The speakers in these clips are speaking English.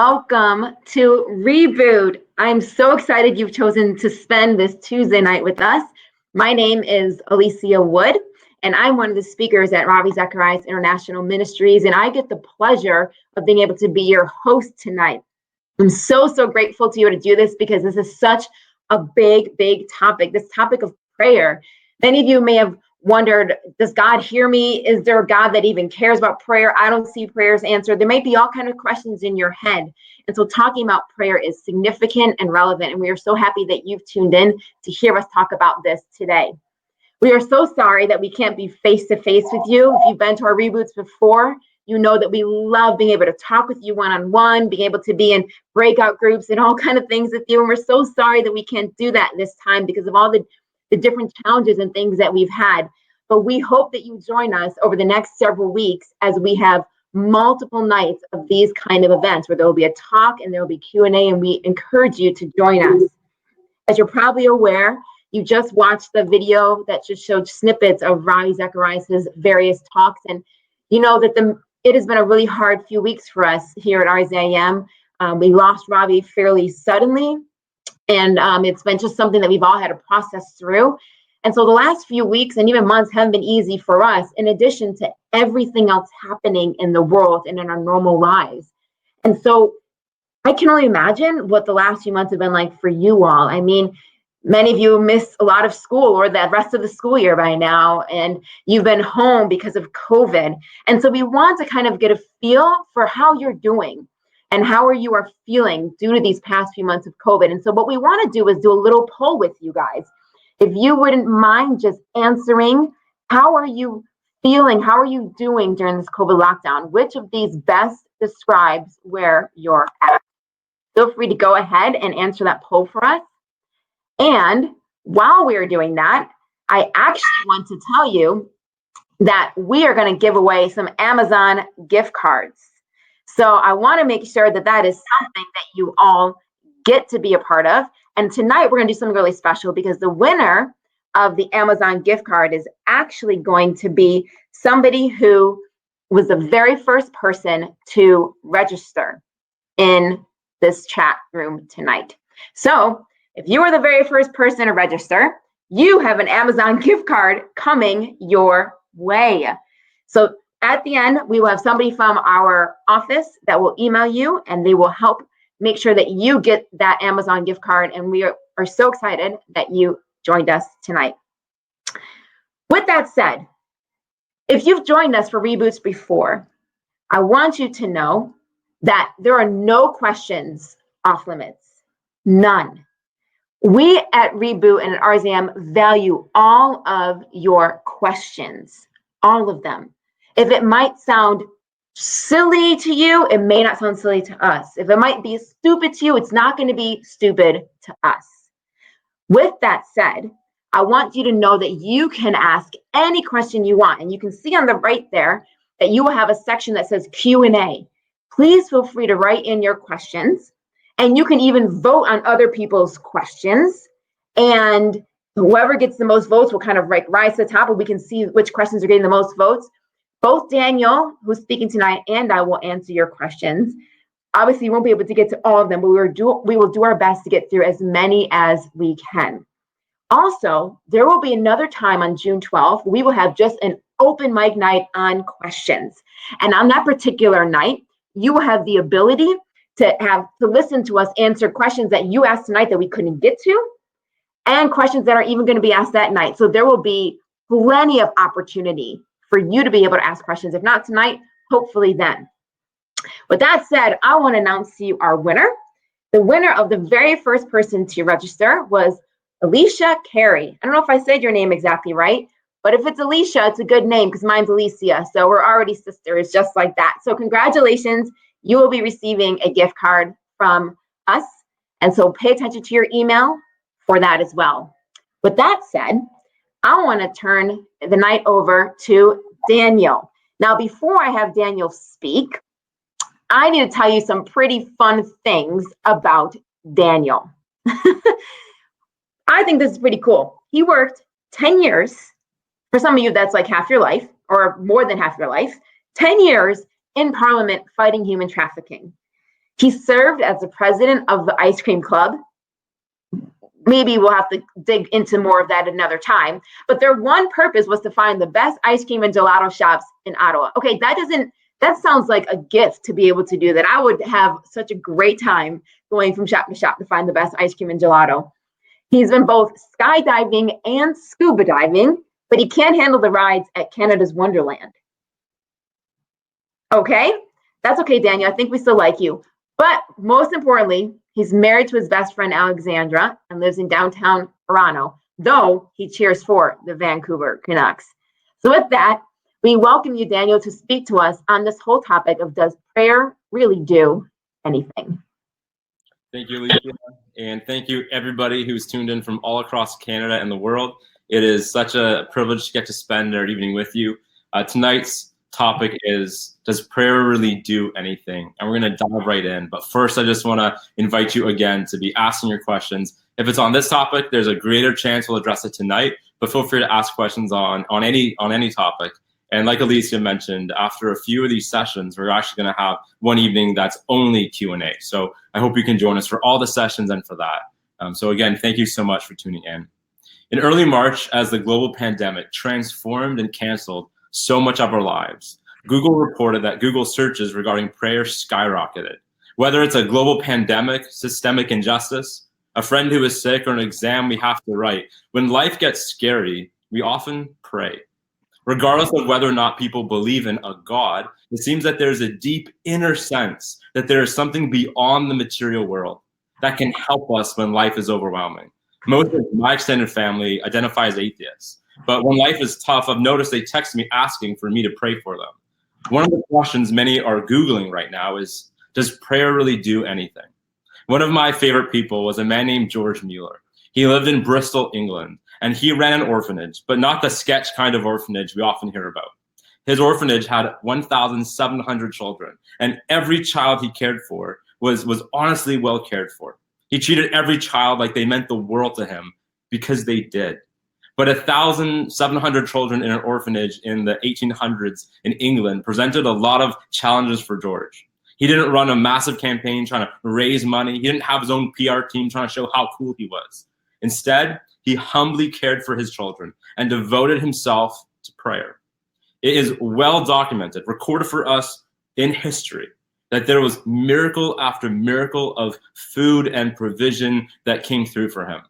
Welcome to Reboot. I'm so excited you've chosen to spend this Tuesday night with us. My name is Alicia Wood, and I'm one of the speakers at Ravi Zacharias International Ministries, and I get the pleasure of being able to be your host tonight. I'm so grateful to you to do this because this is such a big topic, this topic of prayer. Many of you may have wondered, does God hear me? Is there a God that even cares about prayer? I don't see prayers answered. There may be all kinds of questions in your head. And so talking about prayer is significant and relevant. And we are so happy that you've tuned in to hear us talk about this today. We are so sorry that we can't be face-to-face with you. If you've been to our reboots before, you know that we love being able to talk with you one-on-one, being able to be in breakout groups and all kinds of things with you. And we're so sorry that we can't do that this time because of all the different challenges and things that we've had. But we hope that you join us over the next several weeks as we have multiple nights of these kind of events where there will be a talk and there will be Q&A, and we encourage you to join us. As you're probably aware, you just watched the video that just showed snippets of Ravi Zacharias' various talks, and you know that it has been a really hard few weeks for us here at RZIM. We lost Ravi fairly suddenly, and it's been just something that we've all had to process through. And so the last few weeks and even months haven't been easy for us, in addition to everything else happening in the world and in our normal lives. And so I can only imagine what the last few months have been like for you all. I mean, many of you miss a lot of school or the rest of the school year by now, and you've been home because of COVID. And so we want to kind of get a feel for how you're doing and how you are feeling due to these past few months of COVID. And so what we want to do is do a little poll with you guys. If you wouldn't mind just answering, how are you feeling? How are you doing during this COVID lockdown? Which of these best describes where you're at? Feel free to go ahead and answer that poll for us. And while we're doing that, I actually want to tell you that we are going to give away some Amazon gift cards. So I want to make sure that that is something that you all get to be a part of. And tonight we're going to do something really special because the winner of the Amazon gift card is actually going to be somebody who was the very first person to register in this chat room tonight. So if you were the very first person to register, you have an Amazon gift card coming your way. So at the end, we will have somebody from our office that will email you, and they will help make sure that you get that Amazon gift card. And we are so excited that you joined us tonight. With that said, if you've joined us for reboots before, I want you to know that there are no questions off limits, none. We at Reboot and at RZIM value all of your questions, all of them. If it might sound silly to you, it may not sound silly to us. If it might be stupid to you, it's not going to be stupid to us. With that said, I want you to know that you can ask any question you want. And you can see on the right there that you will have a section that says Q&A. Please feel free to write in your questions. And you can even vote on other people's questions. And whoever gets the most votes will kind of rise to the top, and we can see which questions are getting the most votes. Both Daniel, who's speaking tonight, and I will answer your questions. Obviously, you won't be able to get to all of them, but we will do our best to get through as many as we can. Also, there will be another time on June 12th. We will have just an open mic night on questions. And on that particular night, you will have the ability to listen to us answer questions that you asked tonight that we couldn't get to, and questions that are even going to be asked that night. So there will be plenty of opportunity for you to be able to ask questions. If not tonight, hopefully then. With that said, I want to announce to you our winner. The winner of the very first person to register was Alicia Carey. I don't know if I said your name exactly right, but if it's Alicia, it's a good name because mine's Alicia. So we're already sisters just like that. So congratulations. You will be receiving a gift card from us. And so pay attention to your email for that as well. With that said, I want to turn the night over to Daniel. Now, before I have Daniel speak, I need to tell you some pretty fun things about Daniel. I think this is pretty cool. He worked 10 years, for some of you that's like half your life or more than half your life, 10 years in Parliament fighting human trafficking. He served as the president of the ice cream club. Maybe we'll have to dig into more of that another time. But their one purpose was to find the best ice cream and gelato shops in Ottawa. Okay, that sounds like a gift to be able to do that. I would have such a great time going from shop to find the best ice cream and gelato. He's been both skydiving and scuba diving, but he can't handle the rides at Canada's Wonderland. Okay, that's okay, Daniel. I think we still like you. But most importantly, he's married to his best friend, Alexandra, and lives in downtown Toronto, though he cheers for the Vancouver Canucks. So with that, we welcome you, Daniel, to speak to us on this whole topic of, does prayer really do anything? Thank you, Alicia, and thank you everybody who's tuned in from all across Canada and the world. It is such a privilege to get to spend our evening with you. Tonight's topic is, does prayer really do anything? And we're going to dive right in. But first, I just want to invite you again to be asking your questions. If it's on this topic, there's a greater chance we'll address it tonight, but feel free to ask questions on any topic. And like Alicia mentioned, after a few of these sessions, we're actually going to have one evening that's only Q&A. So I hope you can join us for all the sessions and for that. So again, thank you so much for tuning in. In early March, as the global pandemic transformed and canceled so much of our lives, Google reported that Google searches regarding prayer skyrocketed. Whether it's a global pandemic, systemic injustice, a friend who is sick, or an exam we have to write, when life gets scary, we often pray. Regardless of whether or not people believe in a God, it seems that there's a deep inner sense that there is something beyond the material world that can help us when life is overwhelming. Most of my extended family identify as atheists, but when life is tough, I've noticed they text me asking for me to pray for them. One of the questions many are Googling right now is, does prayer really do anything? One of my favorite people was a man named George Mueller. He lived in Bristol, England, and he ran an orphanage, but not the sketch kind of orphanage we often hear about. His orphanage had 1,700 children, and every child he cared for was honestly well cared for. He treated every child like they meant the world to him, because they did. But 1,700 children in an orphanage in the 1800s in England presented a lot of challenges for George. He didn't run a massive campaign trying to raise money. He didn't have his own PR team trying to show how cool he was. Instead, he humbly cared for his children and devoted himself to prayer. It is well documented, recorded for us in history, that there was miracle after miracle of food and provision that came through for him.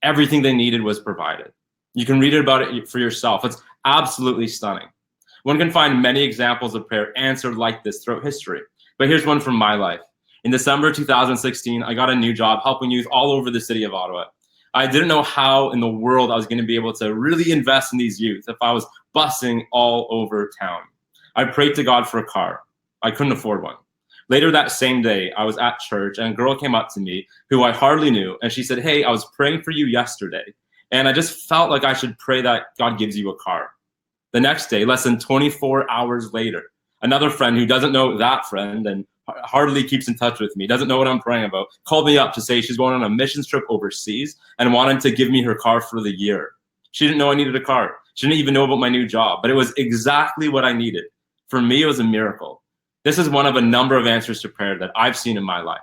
Everything they needed was provided. You can read about it for yourself. It's absolutely stunning. One can find many examples of prayer answered like this throughout history. But here's one from my life. In December 2016, I got a new job helping youth all over the city of Ottawa. I didn't know how in the world I was going to be able to really invest in these youth if I was busing all over town. I prayed to God for a car. I couldn't afford one. Later that same day, I was at church and a girl came up to me who I hardly knew, and she said, "Hey, I was praying for you yesterday, and I just felt like I should pray that God gives you a car." The next day, less than 24 hours later, another friend who doesn't know that friend and hardly keeps in touch with me, doesn't know what I'm praying about, called me up to say she's going on a missions trip overseas and wanted to give me her car for the year. She didn't know I needed a car. She didn't even know about my new job, but it was exactly what I needed. For me, it was a miracle. This is one of a number of answers to prayer that I've seen in my life.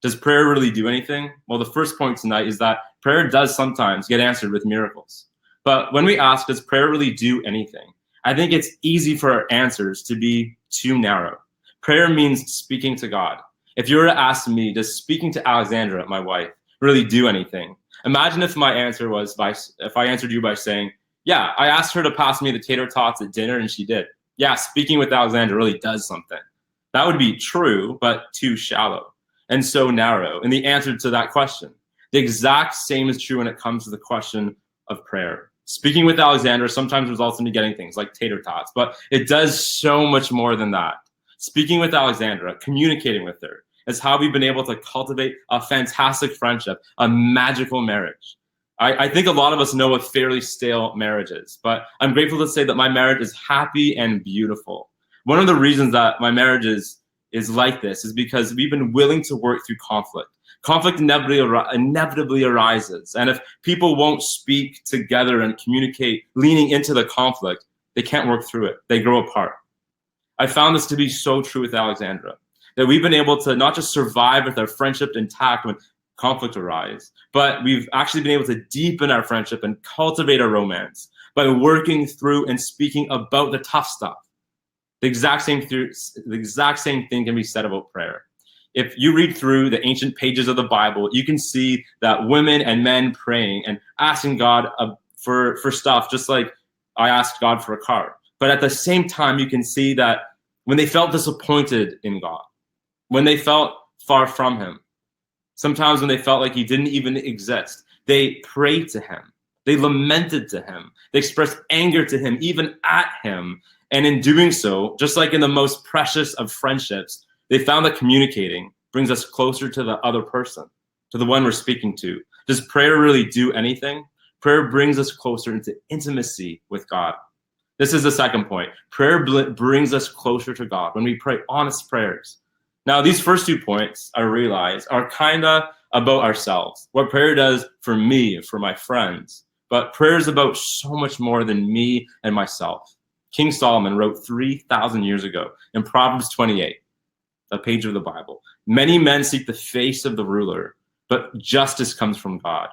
Does prayer really do anything? Well, the first point tonight is that prayer does sometimes get answered with miracles. But when we ask, does prayer really do anything? I think it's easy for our answers to be too narrow. Prayer means speaking to God. If you were to ask me, does speaking to Alexandra, my wife, really do anything? Imagine if my answer was if I answered you by saying, yeah, I asked her to pass me the tater tots at dinner and she did. Yeah, speaking with Alexandra really does something. That would be true, but too shallow and so narrow in the answer to that question. The exact same is true when it comes to the question of prayer. Speaking with Alexandra sometimes results in me getting things like tater tots, but it does so much more than that. Speaking with Alexandra, communicating with her, is how we've been able to cultivate a fantastic friendship, a magical marriage. I think a lot of us know what fairly stale marriage is, but I'm grateful to say that my marriage is happy and beautiful. One of the reasons that my marriage is like this is because we've been willing to work through conflict. Conflict inevitably arises, and if people won't speak together and communicate leaning into the conflict, they can't work through it. They grow apart. I found this to be so true with Alexandra. that we've been able to not just survive with our friendship intact when conflict arises, but we've actually been able to deepen our friendship and cultivate our romance by working through and speaking about the tough stuff. The exact same thing can be said about prayer. If you read through the ancient pages of the Bible, you can see that women and men praying and asking God for stuff, just like I asked God for a car. But at the same time, you can see that when they felt disappointed in God, when they felt far from him, sometimes when they felt like he didn't even exist, they prayed to him. They lamented to him. They expressed anger to him, even at him. And in doing so, just like in the most precious of friendships, they found that communicating brings us closer to the other person, to the one we're speaking to. Does prayer really do anything? Prayer brings us closer into intimacy with God. This is the second point. Prayer brings us closer to God when we pray honest prayers. Now, these first 2 points, I realize, are kind of about ourselves, what prayer does for me, for my friends. But prayer is about so much more than me and myself. King Solomon wrote 3,000 years ago in Proverbs 28, a page of the Bible. Many men seek the face of the ruler, but justice comes from God.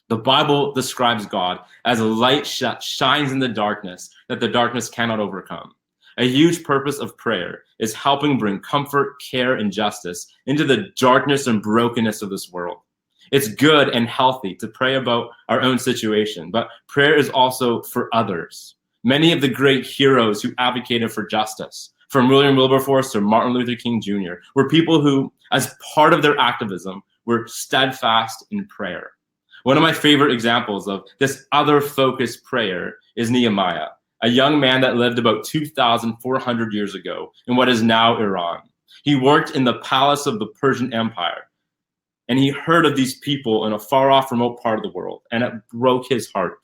The Bible describes God as a light that shines in the darkness that the darkness cannot overcome. A huge purpose of prayer is helping bring comfort, care, and justice into the darkness and brokenness of this world. It's good and healthy to pray about our own situation, but prayer is also for others. Many of the great heroes who advocated for justice, from William Wilberforce to Martin Luther King Jr., were people who, as part of their activism, were steadfast in prayer. One of my favorite examples of this other-focused prayer is Nehemiah, a young man that lived about 2,400 years ago in what is now Iran. He worked in the palace of the Persian Empire, and he heard of these people in a far-off, remote part of the world, and it broke his heart.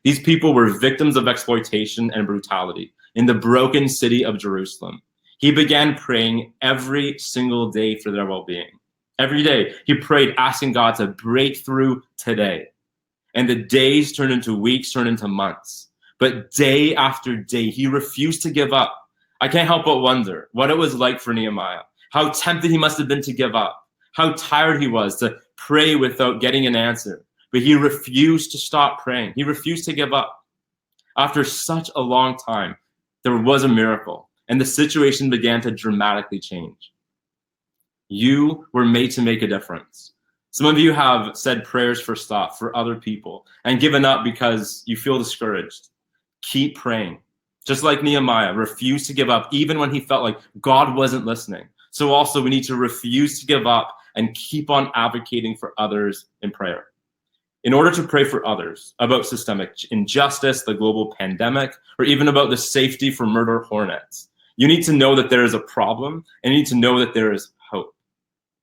These people were victims of exploitation and brutality in the broken city of Jerusalem. He began praying every single day for their well-being. Every day, he prayed, asking God to break through today. And the days turned into weeks, turned into months. But day after day, he refused to give up. I can't help but wonder what it was like for Nehemiah, how tempted he must have been to give up, how tired he was to pray without getting an answer. But he refused to stop praying. He refused to give up. After such a long time, there was a miracle, and the situation began to dramatically change. You were made to make a difference. Some of you have said prayers for stuff, for other people, and given up because you feel discouraged. Keep praying. Just like Nehemiah refused to give up even when he felt like God wasn't listening. So also we need to refuse to give up and keep on advocating for others in prayer. In order to pray for others about systemic injustice, the global pandemic, or even about the safety for murder hornets, you need to know that there is a problem, and you need to know that there is hope.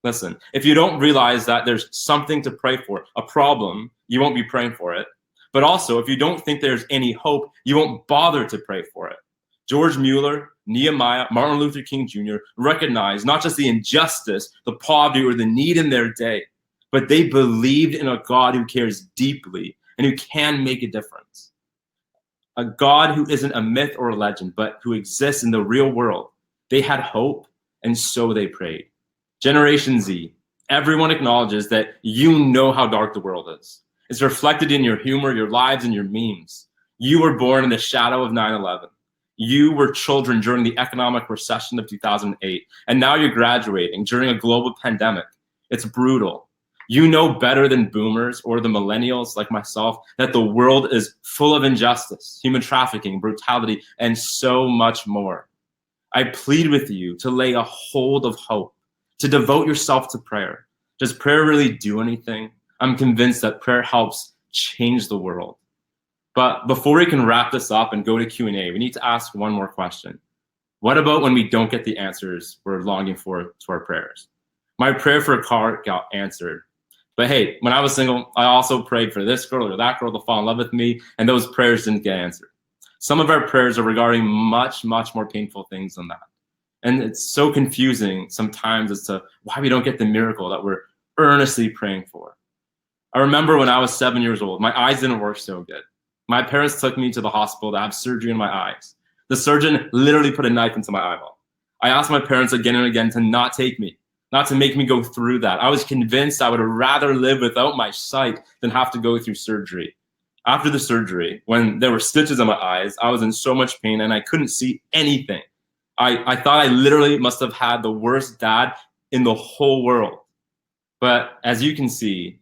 Listen, if you don't realize that there's something to pray for, a problem, you won't be praying for it. But also, if you don't think there's any hope, you won't bother to pray for it. George Mueller, Nehemiah, Martin Luther King Jr. recognized not just the injustice, the poverty, or the need in their day, but they believed in a God who cares deeply and who can make a difference. A God who isn't a myth or a legend, but who exists in the real world. They had hope, and so they prayed. Generation Z, everyone acknowledges that you know how dark the world is. It's reflected in your humor, your lives, and your memes. You were born in the shadow of 9/11. You were children during the economic recession of 2008, and now you're graduating during a global pandemic. It's brutal. You know better than boomers or the millennials like myself that the world is full of injustice, human trafficking, brutality, and so much more. I plead with you to lay a hold of hope, to devote yourself to prayer. Does prayer really do anything? I'm convinced that prayer helps change the world. But before we can wrap this up and go to Q&A, we need to ask one more question. What about when we don't get the answers we're longing for to our prayers? My prayer for a car got answered. But hey, when I was single, I also prayed for this girl or that girl to fall in love with me, and those prayers didn't get answered. Some of our prayers are regarding much, much more painful things than that. And it's so confusing sometimes as to why we don't get the miracle that we're earnestly praying for. I remember when I was 7 years old, my eyes didn't work so good. My parents took me to the hospital to have surgery in my eyes. The surgeon literally put a knife into my eyeball. I asked my parents again and again to not take me, not to make me go through that. I was convinced I would rather live without my sight than have to go through surgery. After the surgery, when there were stitches in my eyes, I was in so much pain and I couldn't see anything. I thought I literally must have had the worst dad in the whole world. But as you can see,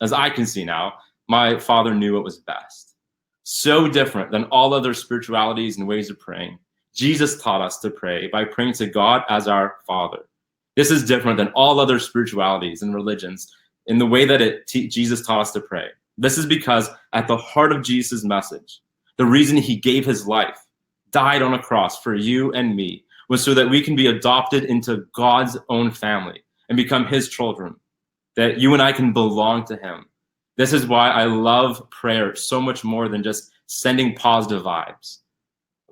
as I can see now, my father knew what was best. So different than all other spiritualities and ways of praying. Jesus taught us to pray by praying to God as our Father. This is different than all other spiritualities and religions in the way that Jesus taught us to pray. This is because at the heart of Jesus' message, the reason he gave his life, died on a cross for you and me, was so that we can be adopted into God's own family and become his children, that you and I can belong to him. This is why I love prayer so much more than just sending positive vibes.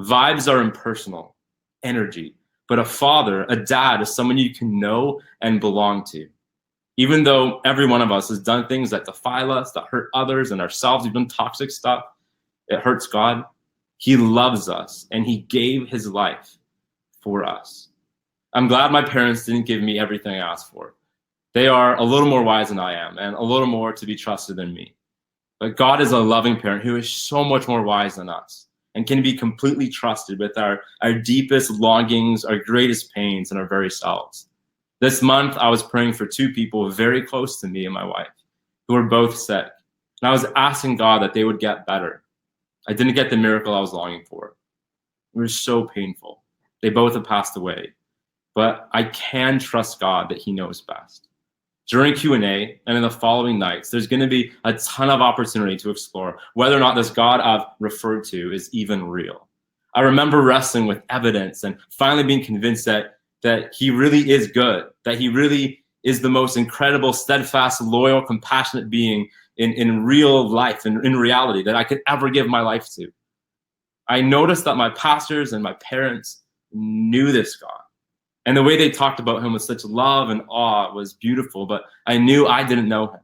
Vibes are impersonal, energy, but a father, a dad, is someone you can know and belong to. Even though every one of us has done things that defile us, that hurt others and ourselves, we've done toxic stuff, it hurts God. He loves us and he gave his life for us. I'm glad my parents didn't give me everything I asked for. They are a little more wise than I am and a little more to be trusted than me. But God is a loving parent who is so much more wise than us and can be completely trusted with our deepest longings, our greatest pains, and our very selves. This month, I was praying for two people very close to me and my wife who were both sick. And I was asking God that they would get better. I didn't get the miracle I was longing for. It was so painful. They both have passed away. But I can trust God that he knows best. During Q&A and in the following nights, there's going to be a ton of opportunity to explore whether or not this God I've referred to is even real. I remember wrestling with evidence and finally being convinced that he really is good, that he really is the most incredible, steadfast, loyal, compassionate being in real life, in reality, that I could ever give my life to. I noticed that my pastors and my parents knew this God. And the way they talked about him with such love and awe was beautiful, but I knew I didn't know him.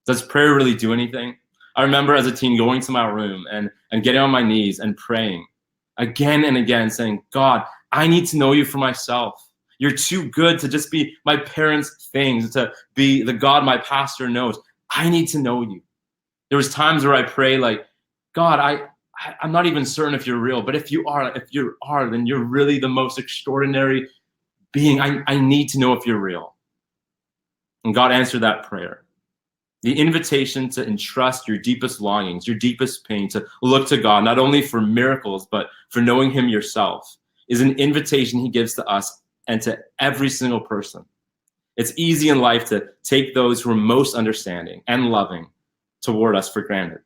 Does prayer really do anything? I remember as a teen going to my room and getting on my knees and praying again and again, saying, God, I need to know you for myself. You're too good to just be my parents' things, to be the God my pastor knows. I need to know you. There was times where I pray like, God, I'm not even certain if you're real, but if you are, then you're really the most extraordinary being. I need to know if you're real. And God answered that prayer. The invitation to entrust your deepest longings, your deepest pain, to look to God, not only for miracles, but for knowing him yourself, is an invitation he gives to us and to every single person. It's easy in life to take those who are most understanding and loving toward us for granted.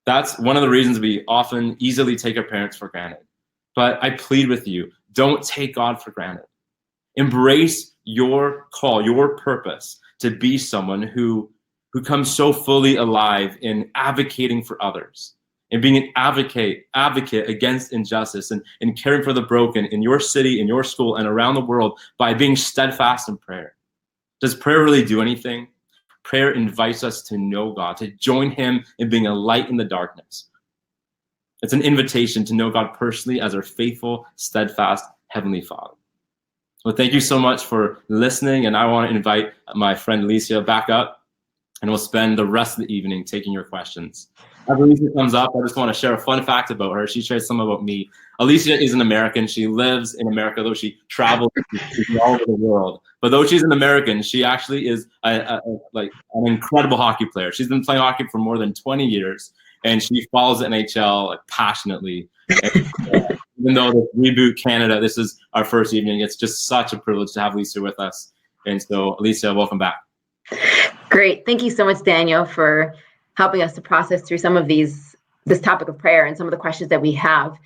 That's one of the reasons we often easily take our parents for granted. But I plead with you, don't take God for granted. Embrace your call, your purpose to be someone who comes so fully alive in advocating for others and being an advocate against injustice and caring for the broken in your city, in your school, and around the world by being steadfast in prayer. Does prayer really do anything? Prayer invites us to know God, to join him in being a light in the darkness. It's an invitation to know God personally as our faithful, steadfast Heavenly Father. Well, thank you so much for listening, and I want to invite my friend Alicia back up, and we'll spend the rest of the evening taking your questions. As Alicia comes up, I just want to share a fun fact about her. She shares some about me. Alicia is an American. She lives in America, though she travels all over the world. But though she's an American, she actually is like an incredible hockey player. She's been playing hockey for more than 20 years, and she follows the NHL passionately. And, even though this REBOOT Canada, this is our first evening, it's just such a privilege to have Alicia with us. And so, Alicia, welcome back. Great. Thank you so much, Daniel, for helping us to process through some of this topic of prayer and some of the questions that we have.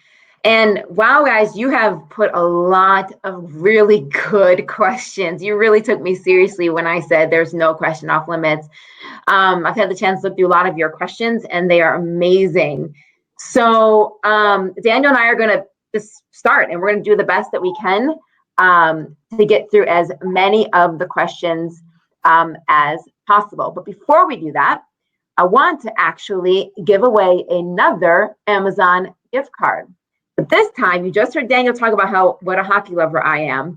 And wow, guys, you have put a lot of really good questions. You really took me seriously when I said there's no question off limits. I've had the chance to look through a lot of your questions, and they are amazing. So Daniel and I are going to just start, and we're going to do the best that we can to get through as many of the questions as possible. But before we do that, I want to actually give away another Amazon gift card. But this time, you just heard Daniel talk about what a hockey lover I am.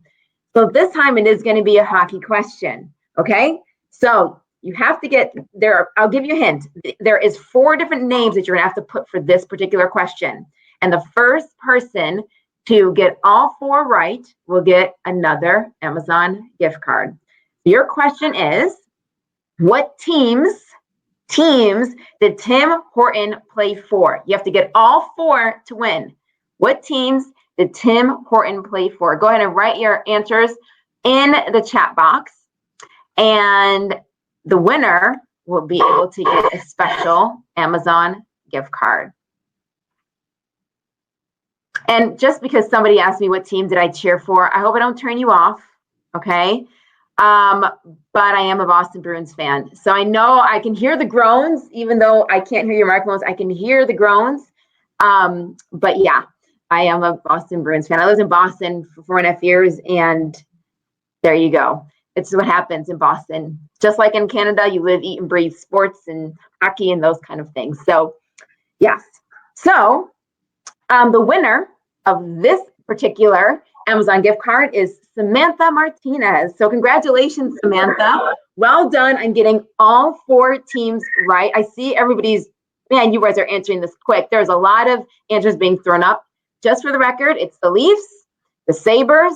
So this time it is going to be a hockey question, okay? So you have to get there. I'll give you a hint. There is 4 different names that you're going to have to put for this particular question. And the first person to get all 4 right will get another Amazon gift card. Your question is, what teams did Tim Horton play for? You have to get all 4 to win. What teams did Tim Horton play for? Go ahead and write your answers in the chat box. And the winner will be able to get a special Amazon gift card. And just because somebody asked me what team did I cheer for, I hope I don't turn you off, okay? But I am a Boston Bruins fan. So I know I can hear the groans, even though I can't hear your microphones, I can hear the groans. But yeah, I am a Boston Bruins fan. I lived in Boston for 4.5 years, and there you go. It's what happens in Boston. Just like in Canada, you live, eat, and breathe sports and hockey and those kind of things. So yes. So the winner of this particular Amazon gift card is Samantha Martinez. So congratulations, Samantha. Well done on getting all 4 teams right. I see everybody's, man, you guys are answering this quick. There's a lot of answers being thrown up. Just for the record, it's the Leafs, the Sabres,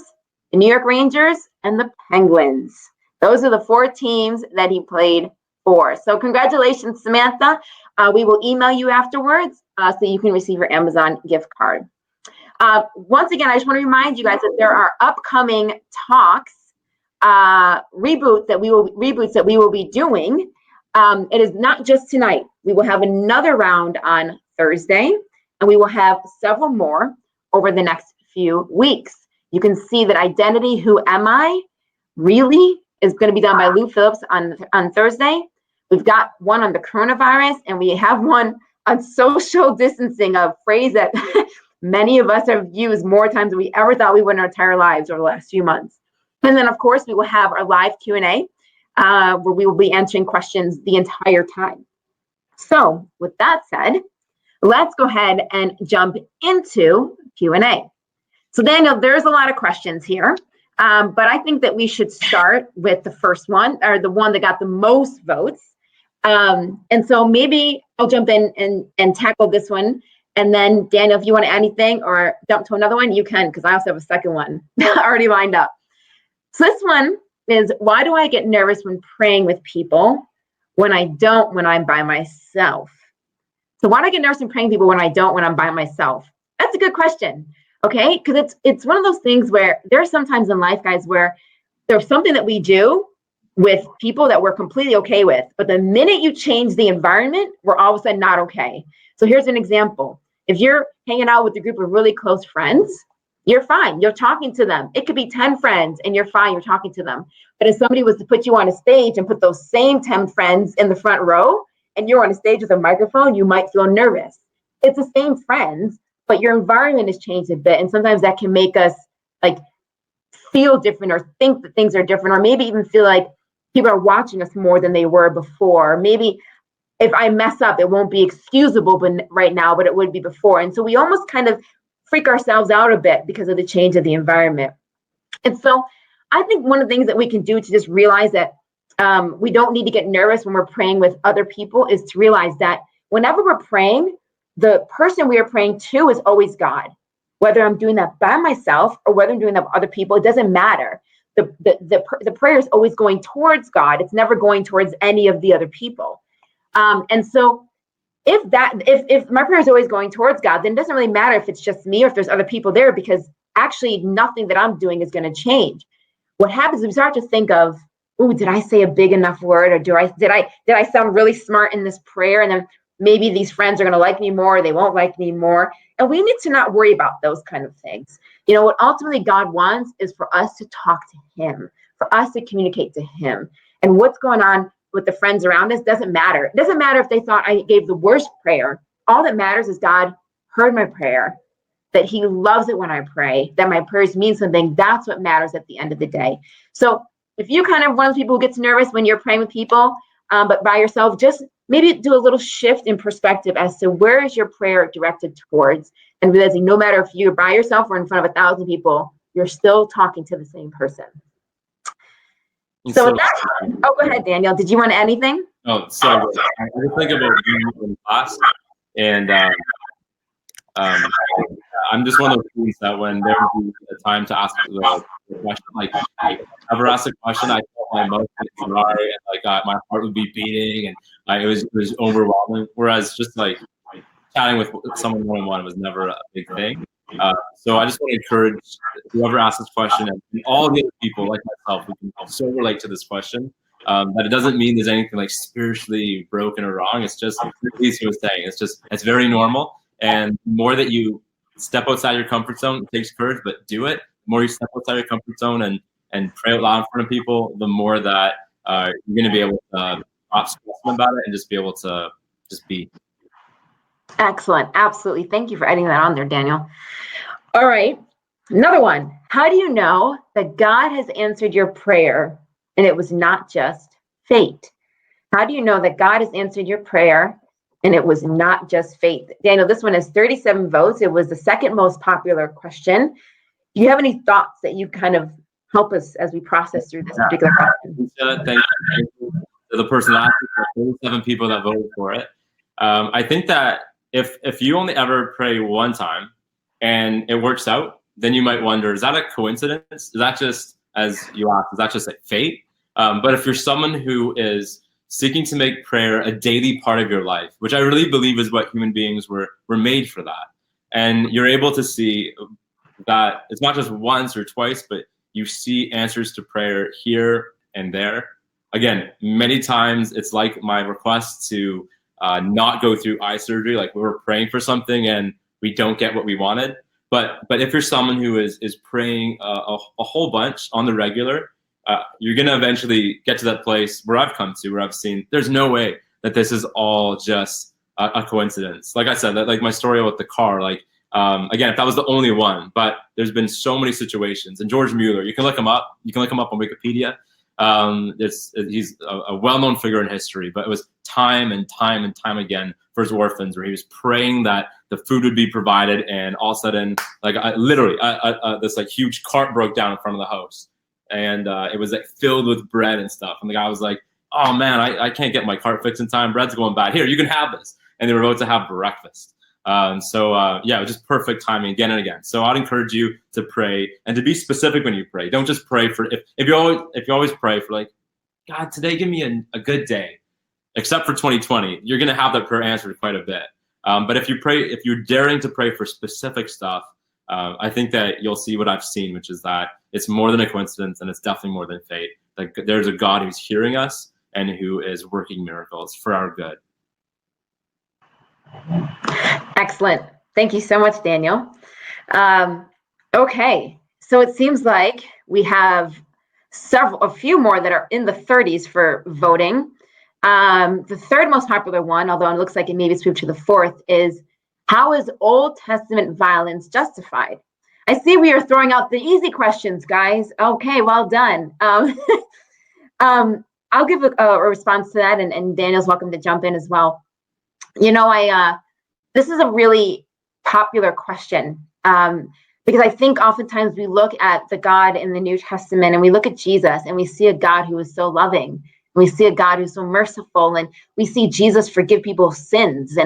the New York Rangers, and the Penguins. Those are the 4 teams that he played for. So congratulations, Samantha. We will email you afterwards so you can receive your Amazon gift card. Once again, I just want to remind you guys that there are upcoming talks, reboots that we will be doing. It is not just tonight. We will have another round on Thursday, and we will have several more over the next few weeks. You can see that Identity, Who Am I, really is going to be done by Lou Phillips on Thursday. We've got one on the coronavirus, and we have one on social distancing, a phrase that many of us have used more times than we ever thought we would in our entire lives over the last few months. And then, of course, we will have our live Q&A where we will be answering questions the entire time. So with that said, let's go ahead and jump into Q&A. So Daniel, there's a lot of questions here, but I think that we should start with the first one, or the one that got the most votes. And so maybe I'll jump in and tackle this one. And then Daniel, if you want to add anything or jump to another one, you can, because I also have a second one already lined up. So this one is, why do I get nervous when praying with people when I don't when I'm by myself? So why do I get nervous when praying with people when I don't when I'm by myself? That's a good question, okay? Because it's one of those things where there are sometimes in life, guys, where there's something that we do with people that we're completely okay with, but the minute you change the environment, we're all of a sudden not okay. So here's an example. If you're hanging out with a group of really close friends, you're fine. You're talking to them. It could be 10 friends and you're fine. You're talking to them. But if somebody was to put you on a stage and put those same 10 friends in the front row and you're on a stage with a microphone, you might feel nervous. It's the same friends, but your environment has changed a bit. And sometimes that can make us like feel different or think that things are different, or maybe even feel like people are watching us more than they were before. Maybe if I mess up, it won't be excusable right now, but it would be before. And so we almost kind of freak ourselves out a bit because of the change of the environment. And so I think one of the things that we can do to just realize that we don't need to get nervous when we're praying with other people is to realize that whenever we're praying, the person we are praying to is always God. Whether I'm doing that by myself or whether I'm doing that with other people, it doesn't matter. The prayer is always going towards God. It's never going towards any of the other people. And so if my prayer is always going towards God, then it doesn't really matter if it's just me or if there's other people there, because actually nothing that I'm doing is going to change. What happens is we start to think of, ooh, did I say a big enough word? Or did I sound really smart in this prayer? And then maybe these friends are going to like me more, or they won't like me more. And we need to not worry about those kind of things. You know, what ultimately God wants is for us to talk to him, for us to communicate to him. And what's going on with the friends around us doesn't matter. It doesn't matter if they thought I gave the worst prayer. All that matters is God heard my prayer, that he loves it when I pray, that my prayers mean something. That's what matters at the end of the day. So if you kind of one of the people who gets nervous when you're praying with people, but by yourself, just maybe do a little shift in perspective as to where is your prayer directed towards, and realizing no matter if you're by yourself or in front of 1,000 people, you're still talking to the same person. So with that, oh, go ahead, Daniel. Did you want to add anything? Oh, so I just think about being in class, and I'm just one of those students that when there would be a time to ask the question, like I ever asked a question, I felt my emotions dry, and like my heart would be beating, and it was overwhelming. Whereas just like chatting with someone one-on-one was never a big thing. So I just want to encourage whoever asks this question and all the other people like myself who can so relate to this question. That it doesn't mean there's anything like spiritually broken or wrong. It's just, as he was saying, it's very normal. And the more that you step outside your comfort zone, it takes courage, but do it. The more you step outside your comfort zone and pray out loud in front of people, the more that you're going to be able to stop stressing about it and just be able to just be. Excellent. Absolutely. Thank you for adding that on there, Daniel. All right. Another one. How do you know that God has answered your prayer and it was not just fate? How do you know that God has answered your prayer and it was not just fate? Daniel, this one has 37 votes. It was the second most popular question. Do you have any thoughts that you kind of help us as we process through this particular question? Thank you to the person that asked it, 37 people that voted for it. I think that if you only ever pray one time and it works out, then you might wonder, is that a coincidence? Is that just, as you asked, is that just like fate? But if you're someone who is seeking to make prayer a daily part of your life, which I really believe is what human beings were made for that, and you're able to see that it's not just once or twice, but you see answers to prayer here and there. Again, many times it's like my request to not go through eye surgery, like we were praying for something and we don't get what we wanted. But if you're someone who is praying a whole bunch on the regular, you're going to eventually get to that place where I've come to, where I've seen there's no way that this is all just a coincidence. Like I said, that like my story with the car, like again, if that was the only one, but there's been so many situations. And George Mueller, you can look him up. You can look him up on Wikipedia. He's a well-known figure in history, but it was time and time and time again for his orphans, where he was praying that the food would be provided, and all of a sudden, like literally, this like huge cart broke down in front of the house, and it was like filled with bread and stuff. And the guy was like, "Oh man, I can't get my cart fixed in time. Bread's going bad. Here, you can have this." And they were about to have breakfast. Yeah, it was just perfect timing again and again. So I'd encourage you to pray and to be specific when you pray. Don't just pray for if you always pray for like, God, today give me a good day. Except for 2020, you're gonna have that prayer answered quite a bit. But if you're daring to pray for specific stuff, I think that you'll see what I've seen, which is that it's more than a coincidence and it's definitely more than fate. Like there's a God who's hearing us and who is working miracles for our good. Excellent. Thank you so much, Daniel. Okay, so it seems like we have a few more that are in the 30s for voting. The third most popular one, although it looks like it maybe moved to the fourth, is how is Old Testament violence justified? I see we are throwing out the easy questions, guys. Okay, well done. I'll give a response to that, and Daniel's welcome to jump in as well. You know, this is a really popular question because I think oftentimes we look at the God in the New Testament and we look at Jesus and we see a God who is so loving. And we see a God who's so merciful, and we see Jesus forgive people's sins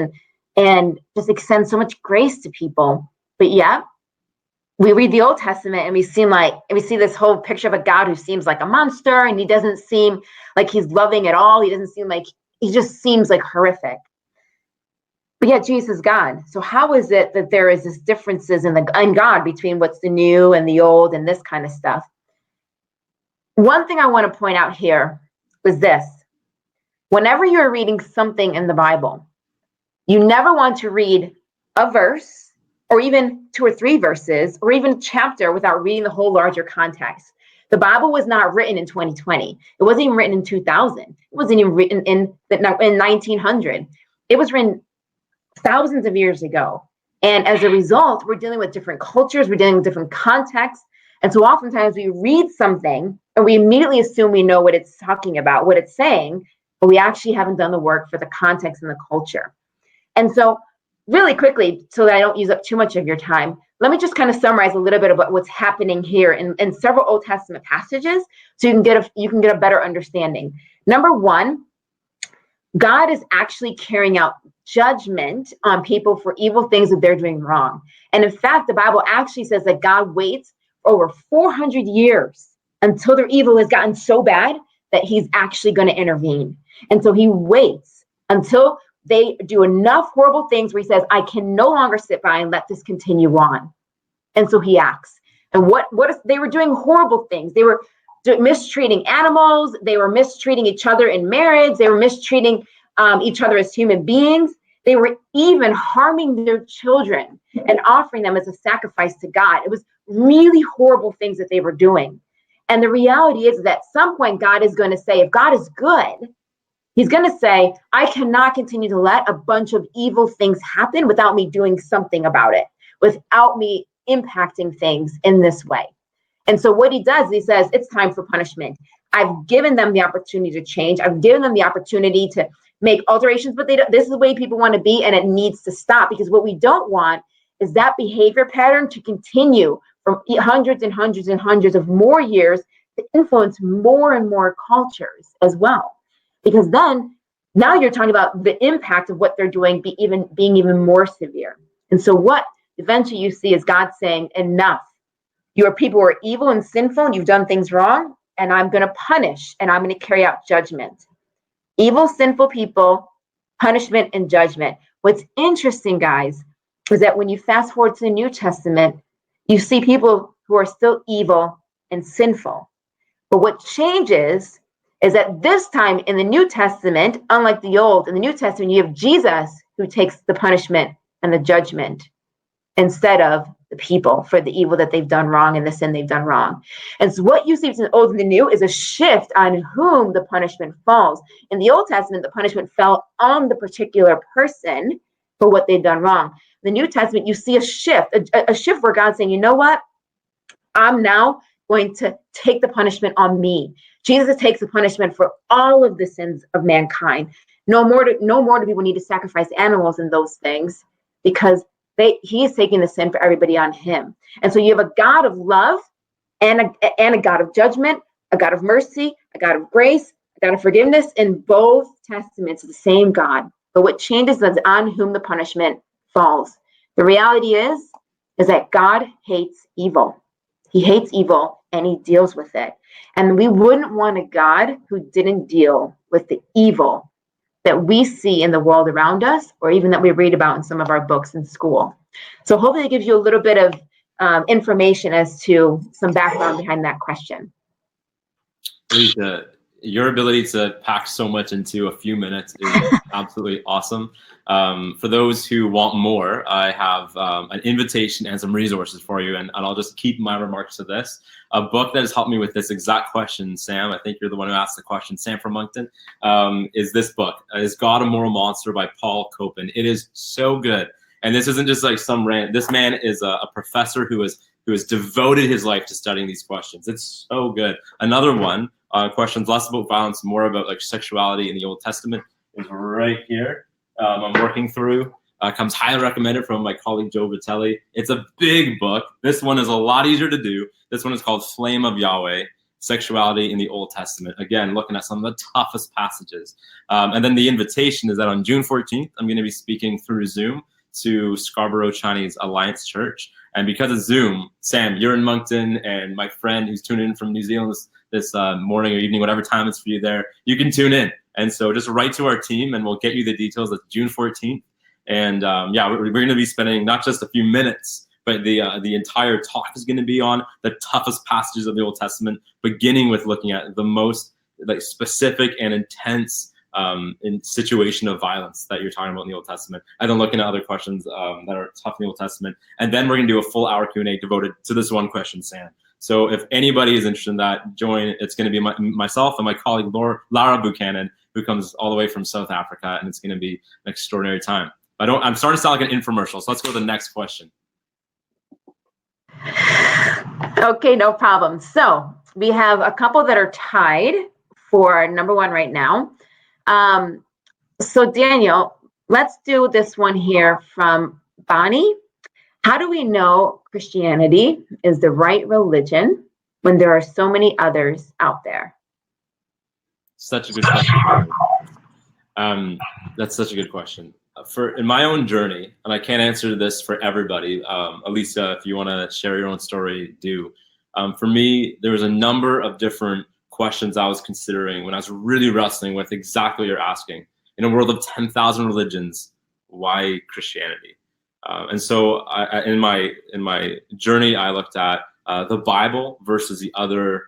and just extend so much grace to people. But yeah, we read the Old Testament and we see this whole picture of a God who seems like a monster, and he doesn't seem like he's loving at all. He just seems like horrific. But yet Jesus is God. So how is it that there is this differences in God between what's the new and the old and this kind of stuff? One thing I want to point out here is this. Whenever you're reading something in the Bible, you never want to read a verse or even 2 or 3 verses or even a chapter without reading the whole larger context. The Bible was not written in 2020. It wasn't even written in 2000. It wasn't even written in 1900. It was written thousands of years ago. And as a result, we're dealing with different cultures, we're dealing with different contexts. And so oftentimes we read something and we immediately assume we know what it's talking about, what it's saying, but we actually haven't done the work for the context and the culture. And so really quickly, so that I don't use up too much of your time, let me just kind of summarize a little bit about what's happening here in several Old Testament passages, so you can get a better understanding. Number one, God is actually carrying out judgment on people for evil things that they're doing wrong. And in fact, the Bible actually says that God waits over 400 years until their evil has gotten so bad that he's actually going to intervene. And so he waits until they do enough horrible things where he says, I can no longer sit by and let this continue on. And so he acts. And they were doing horrible things. They were mistreating animals. They were mistreating each other in marriage. They were mistreating each other as human beings. They were even harming their children and offering them as a sacrifice to God. It was really horrible things that they were doing. And the reality is that at some point, God is going to say, if God is good, he's going to say, I cannot continue to let a bunch of evil things happen without me doing something about it, without me impacting things in this way. And so what he does, he says, it's time for punishment. I've given them the opportunity to change. I've given them the opportunity to make alterations, but this is the way people want to be, and it needs to stop, because what we don't want is that behavior pattern to continue for hundreds and hundreds and hundreds of more years to influence more and more cultures as well. Because then now you're talking about the impact of what they're doing being even more severe. And so what eventually you see is God saying, enough. You are people who are evil and sinful, and you've done things wrong, and I'm going to punish, and I'm going to carry out judgment. Evil, sinful people, punishment, and judgment. What's interesting, guys, is that when you fast forward to the New Testament, you see people who are still evil and sinful. But what changes is that this time in the New Testament, unlike the Old, in the New Testament, you have Jesus who takes the punishment and the judgment instead of the people for the evil that they've done wrong and the sin they've done wrong. And so what you see between the Old and the New is a shift on whom the punishment falls. In the Old Testament, the punishment fell on the particular person for what they've done wrong. In the New Testament, you see a shift where God's saying, you know what? I'm now going to take the punishment on me. Jesus takes the punishment for all of the sins of mankind. No more do people need to sacrifice animals and those things, because he is taking the sin for everybody on him. And so you have a God of love and a God of judgment, a God of mercy, a God of grace, a God of forgiveness. In both testaments, the same God. But what changes is on whom the punishment falls. The reality is that God hates evil. He hates evil and he deals with it. And we wouldn't want a God who didn't deal with the evil that we see in the world around us, or even that we read about in some of our books in school. So hopefully it gives you a little bit of information as to some background behind that question. Lisa, your ability to pack so much into a few minutes is absolutely awesome. For those who want more, I have an invitation and some resources for you, and I'll just keep my remarks to this. A book that has helped me with this exact question, Sam, I think you're the one who asked the question, Sam from Moncton, is this book, Is God a Moral Monster by Paul Copan. It is so good. And this isn't just like some rant. This man is a professor who has devoted his life to studying these questions. It's so good. Another one, questions less about violence, more about like sexuality in the Old Testament, is right here. I'm working through. Comes highly recommended from my colleague Joe Vitelli. It's a big book. This one is a lot easier to do. This one is called Flame of Yahweh, Sexuality in the Old Testament. Again, looking at some of the toughest passages. And then the invitation is that on June 14th, I'm going to be speaking through Zoom to Scarborough Chinese Alliance Church. And because of Zoom, Sam, you're in Moncton, and my friend who's tuning in from New Zealand this morning or evening, whatever time it's for you there, you can tune in. And so just write to our team and we'll get you the details. That's June 14th. And yeah, we're going to be spending not just a few minutes, but the entire talk is going to be on the toughest passages of the Old Testament, beginning with looking at the most like specific and intense in situation of violence that you're talking about in the Old Testament, and then looking at other questions that are tough in the Old Testament. And then we're going to do a full hour Q&A devoted to this one question, Sam. So if anybody is interested in that, join. It's going to be myself and my colleague Lara Buchanan, who comes all the way from South Africa, and it's going to be an extraordinary time. I'm starting to sound like an infomercial, so let's go to the next question. Okay, no problem. So we have a couple that are tied for number one right now. So Daniel, Let's do this one here from Bonnie. How do we know Christianity is the right religion when there are so many others out there? Such a good question. That's such a good question. In my own journey, and I can't answer this for everybody. Alicia, if you want to share your own story, do. For me, there was a number of different questions I was considering when I was really wrestling with exactly what you're asking. In a world of 10,000 religions, why Christianity? And so in my journey, I looked at the Bible versus the other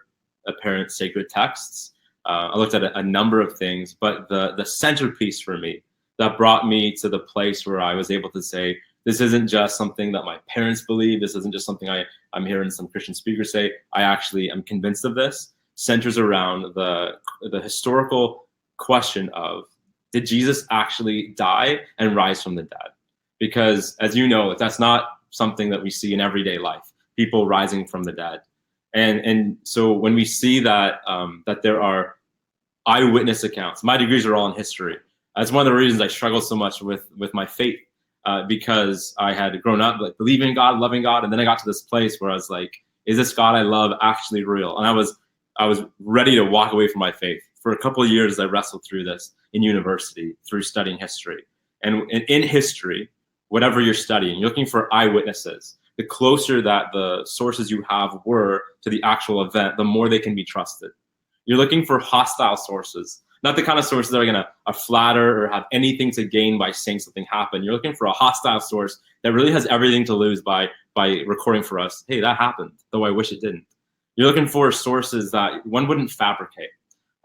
apparent sacred texts. I looked at a number of things, but the centerpiece for me that brought me to the place where I was able to say, this isn't just something that my parents believe. This isn't just something I'm hearing some Christian speakers say. I actually am convinced of this. Centers around the historical question of, did Jesus actually die and rise from the dead? Because as you know, that's not something that we see in everyday life, people rising from the dead. And so when we see that that there are eyewitness accounts, my degrees are all in history. That's one of the reasons I struggle so much with my faith, because I had grown up like believing in God, loving God, and then I got to this place where I was like, is this God I love actually real? And I was ready to walk away from my faith. For a couple of years, I wrestled through this in university through studying history. And in history, whatever you're studying, you're looking for eyewitnesses. The closer that the sources you have were to the actual event, the more they can be trusted. You're looking for hostile sources, not the kind of sources that are going to flatter or have anything to gain by saying something happened. You're looking for a hostile source that really has everything to lose by recording for us, hey, that happened, though I wish it didn't. You're looking for sources that one wouldn't fabricate.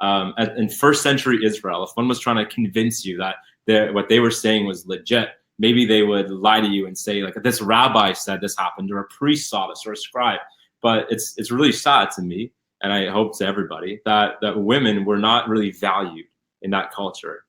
In first century Israel, if one was trying to convince you that what they were saying was legit, maybe they would lie to you and say, like, this rabbi said this happened, or a priest saw this, or a scribe. But it's really sad to me, and I hope to everybody, that women were not really valued in that culture.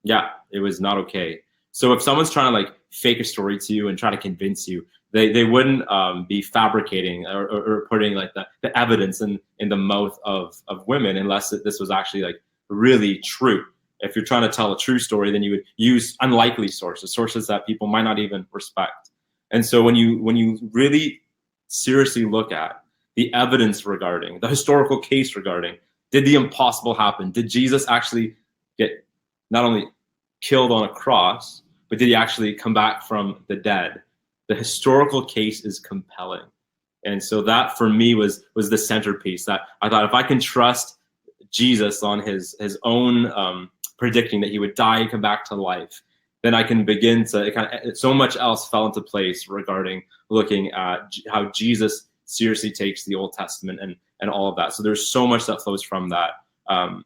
Yeah, it was not okay. So if someone's trying to like fake a story to you and try to convince you, they wouldn't be fabricating or putting like the evidence in the mouth of women, unless this was actually like really true. If you're trying to tell a true story, then you would use unlikely sources that people might not even respect. And so when you really seriously look at the evidence regarding, the historical case regarding, did the impossible happen? Did Jesus actually get not only killed on a cross, but did he actually come back from the dead? The historical case is compelling. And so that for me was the centerpiece, that I thought, if I can trust Jesus on his own predicting that he would die and come back to life, then I can begin to so much else fell into place regarding looking at how Jesus seriously takes the Old Testament and all of that. So there's so much that flows from that.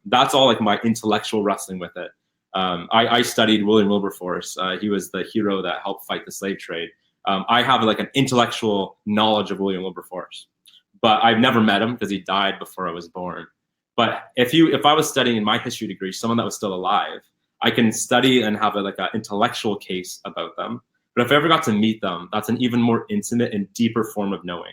That's all like my intellectual wrestling with it. I studied William Wilberforce. He was the hero that helped fight the slave trade. I have like an intellectual knowledge of William Wilberforce, but I've never met him because he died before I was born. But if I was studying in my history degree someone that was still alive, I can study and have an intellectual case about them. But if I ever got to meet them, that's an even more intimate and deeper form of knowing.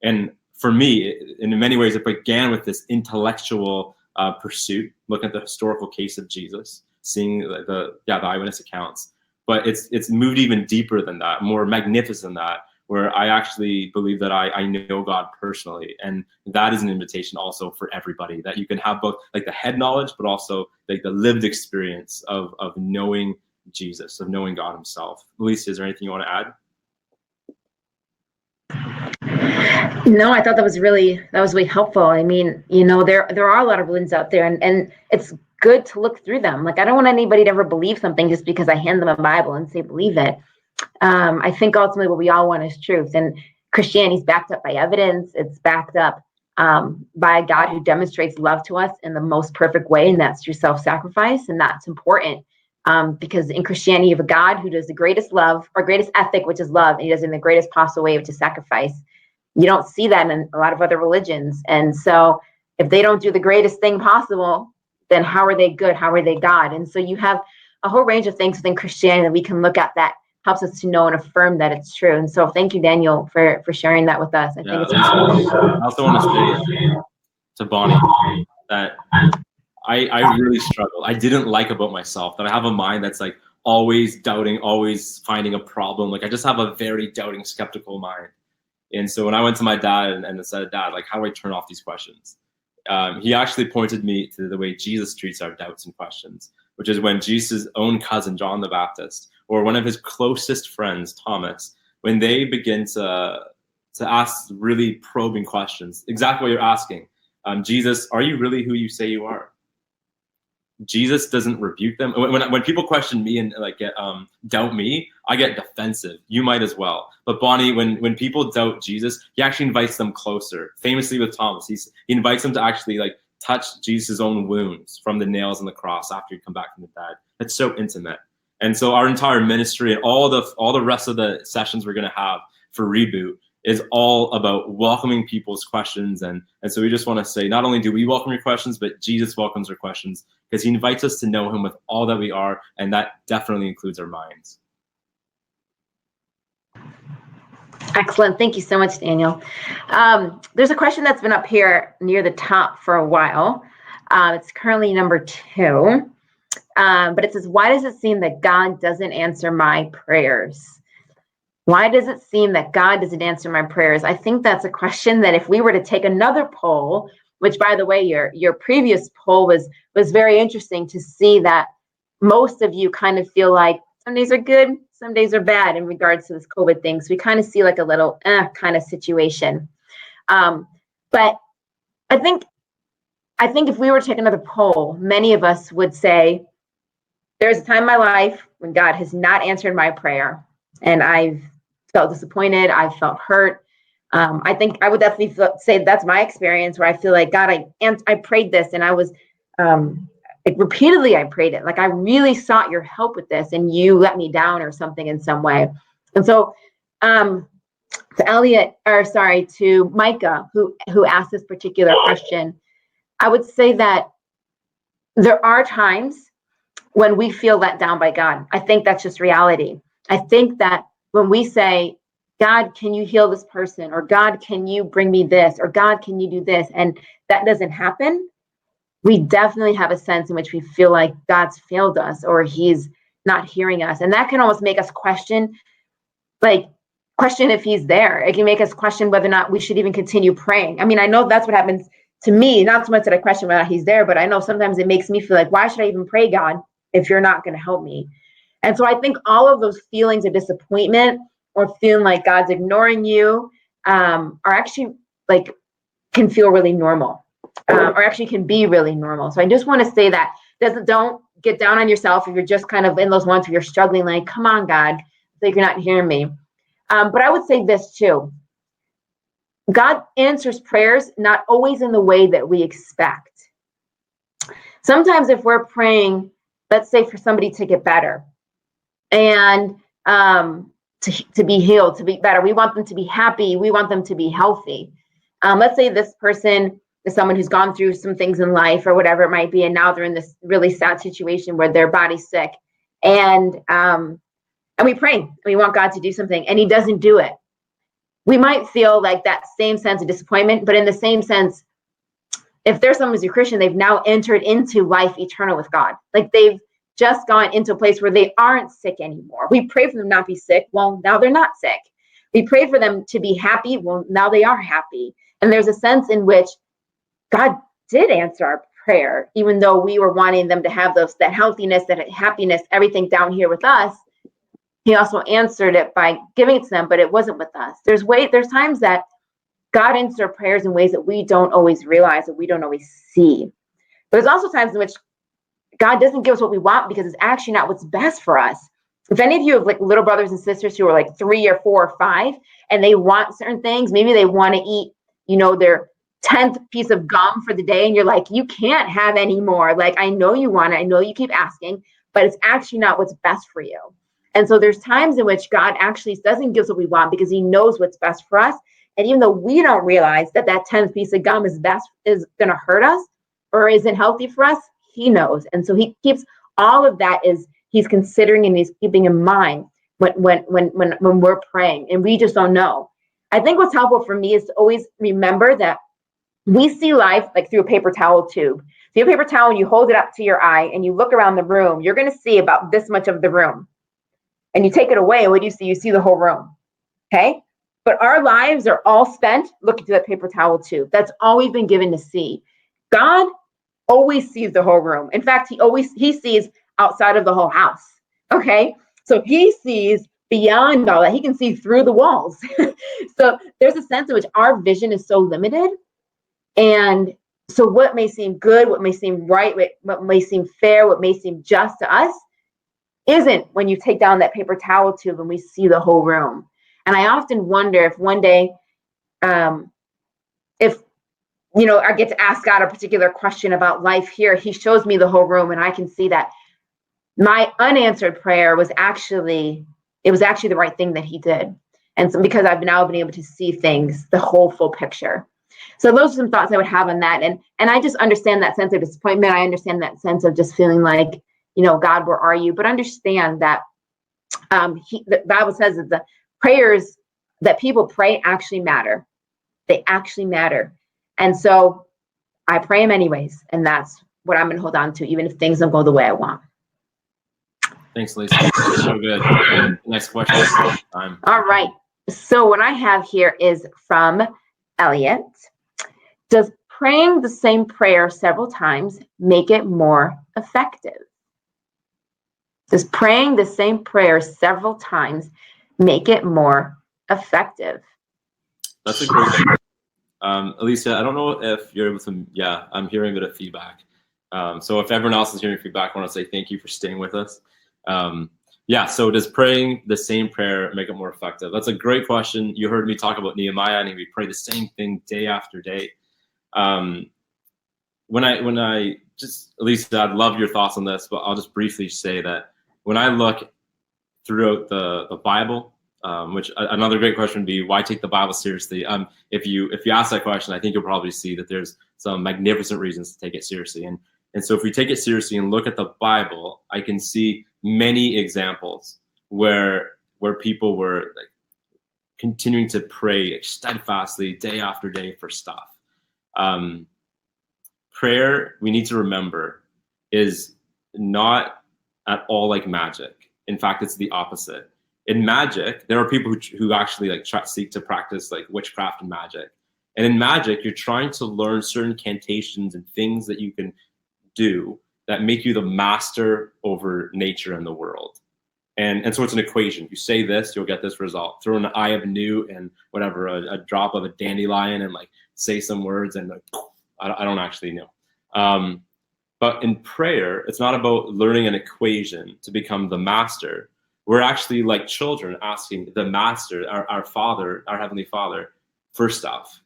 And for me, in many ways, it began with this intellectual pursuit, looking at the historical case of Jesus, seeing the eyewitness accounts. But it's moved even deeper than that, more magnificent than that, where I actually believe that I know God personally. And that is an invitation also for everybody, that you can have both like the head knowledge, but also like the lived experience of knowing Jesus, of knowing God himself. Alicia, is there anything you want to add? No, I thought that was really helpful. I mean, there are a lot of religions out there, and it's good to look through them. Like, I don't want anybody to ever believe something just because I hand them a Bible and say, believe it. I think ultimately what we all want is truth, and Christianity is backed up by evidence. It's backed up by a God who demonstrates love to us in the most perfect way, and that's through self-sacrifice. And that's important because in Christianity, you have a God who does the greatest love, or greatest ethic, which is love, and he does it in the greatest possible way, which is sacrifice. You don't see that in a lot of other religions. And so if they don't do the greatest thing possible, then how are they good? How are they God? And so you have a whole range of things within Christianity that we can look at that helps us to know and affirm that it's true. And so thank you, Daniel, for sharing that with us. I think it's important. I also want to say to Bonnie that I really struggled. I didn't like about myself that I have a mind that's like always doubting, always finding a problem. Like I just have a very doubting, skeptical mind. And so when I went to my dad and said, Dad, like, how do I turn off these questions? He actually pointed me to the way Jesus treats our doubts and questions, which is when Jesus' own cousin, John the Baptist, or one of his closest friends, Thomas, when they begin to ask really probing questions, exactly what you're asking. Jesus, are you really who you say you are? Jesus doesn't rebuke them. When people question me and like get doubt me, I get defensive. You might as well. But Bonnie, when people doubt Jesus, he actually invites them closer. Famously with Thomas, he invites them to actually like touch Jesus' own wounds from the nails on the cross after he come back from the dead. It's so intimate. And so our entire ministry and all the rest of the sessions we're gonna have for Reboot is all about welcoming people's questions. And so we just want to say, not only do we welcome your questions, but Jesus welcomes our questions because he invites us to know him with all that we are. And that definitely includes our minds. Excellent. Thank you so much, Daniel. There's a question that's been up here near the top for a while. It's currently number 2. But it says, why does it seem that God doesn't answer my prayers? Why does it seem that God doesn't answer my prayers? I think that's a question that if we were to take another poll, which by the way, your previous poll was very interesting to see that most of you kind of feel like some days are good, some days are bad in regards to this COVID thing. So we kind of see like a little kind of situation. But I think if we were to take another poll, many of us would say, there's a time in my life when God has not answered my prayer and I've felt disappointed, I felt hurt. I think I would definitely say that's my experience where I feel like, God, I prayed this and I was, like repeatedly I prayed it. Like I really sought your help with this and you let me down or something in some way. And so to Micah, who asked this particular question, I would say that there are times when we feel let down by God. I think that's just reality. I think that when we say, God, can you heal this person? Or God, can you bring me this? Or God, can you do this? And that doesn't happen. We definitely have a sense in which we feel like God's failed us or he's not hearing us. And that can almost make us question if he's there. It can make us question whether or not we should even continue praying. I mean, I know that's what happens to me. Not so much that I question whether he's there, but I know sometimes it makes me feel like, why should I even pray, God, if you're not going to help me? And so I think all of those feelings of disappointment or feeling like God's ignoring you are actually like can feel really normal or actually can be really normal. So I just want to say that don't get down on yourself if you're just kind of in those ones where you're struggling, like, come on, God, like you're not hearing me. But I would say this too. God answers prayers not always in the way that we expect. Sometimes if we're praying, let's say for somebody to get better and to be healed, to be better, we want them to be happy, we want them to be healthy. Let's say this person is someone who's gone through some things in life or whatever it might be, and now they're in this really sad situation where their body's sick, and we pray and we want God to do something and he doesn't do it. We might feel like that same sense of disappointment, but in the same sense, if there's someone who's a Christian, they've now entered into life eternal with God. Like they've just gone into a place where they aren't sick anymore. We pray for them not to be sick. Well, now they're not sick. We pray for them to be happy. Well, now they are happy. And there's a sense in which God did answer our prayer, even though we were wanting them to have that healthiness, that happiness, everything down here with us. He also answered it by giving it to them, but it wasn't with us. There's times that God answers our prayers in ways that we don't always realize, that we don't always see. But there's also times in which God doesn't give us what we want because it's actually not what's best for us. If any of you have like little brothers and sisters who are like 3 or 4 or 5 and they want certain things, maybe they want to eat, their 10th piece of gum for the day, and you're like, you can't have any more. Like, I know you want it. I know you keep asking, but it's actually not what's best for you. And so there's times in which God actually doesn't give us what we want because he knows what's best for us. And even though we don't realize that 10th piece of gum is going to hurt us or isn't healthy for us, he knows. And so he keeps all of that he's considering and he's keeping in mind when we're praying, and we just don't know. I think what's helpful for me is to always remember that we see life like through a paper towel tube. So you have a paper towel and you hold it up to your eye and you look around the room, you're going to see about this much of the room. And you take it away, and what do you see? You see the whole room, okay? But our lives are all spent looking to that paper towel tube. That's all we've been given to see. God always sees the whole room. In fact, he sees outside of the whole house, okay? So he sees beyond all that. He can see through the walls. So there's a sense in which our vision is so limited. And so what may seem good, what may seem right, what may seem fair, what may seem just to us, isn't when you take down that paper towel tube and we see the whole room. And I often wonder if one day, if I get to ask God a particular question about life here, he shows me the whole room and I can see that my unanswered prayer was actually the right thing that he did. And so because I've now been able to see things, the whole full picture. So those are some thoughts I would have on that. And I just understand that sense of disappointment. I understand that sense of just feeling like, God, where are you? But understand that the Bible says that the prayers that people pray actually matter. They actually matter. And so I pray them anyways. And that's what I'm going to hold on to, even if things don't go the way I want. Thanks, Lisa. So good. Next question. All right. So what I have here is from Elliot. Does praying the same prayer several times make it more effective? Does praying the same prayer several times make it more effective? That's a great question. Alicia, I don't know if you're able to, I'm hearing a bit of feedback. So if everyone else is hearing feedback, I want to say thank you for staying with us. So does praying the same prayer make it more effective? That's a great question. You heard me talk about Nehemiah, and we pray the same thing day after day. When I just, Alicia, I'd love your thoughts on this, but I'll just briefly say that when I look throughout the Bible, which another great question would be, why take the Bible seriously? If you ask that question, I think you'll probably see that there's some magnificent reasons to take it seriously. And so if we take it seriously and look at the Bible, I can see many examples where people were like continuing to pray steadfastly day after day for stuff. Prayer, we need to remember, is not at all like magic. In fact, it's the opposite. In magic, there are people who actually seek to practice like witchcraft and magic. And in magic, you're trying to learn certain incantations and things that you can do that make you the master over nature and the world. And so it's an equation. You say this, you'll get this result. Throw an eye of a newt and whatever, a drop of a dandelion, and say some words, and I don't actually know. But in prayer, it's not about learning an equation to become the master. We're actually like children asking the master, our Father, our Heavenly Father, for stuff.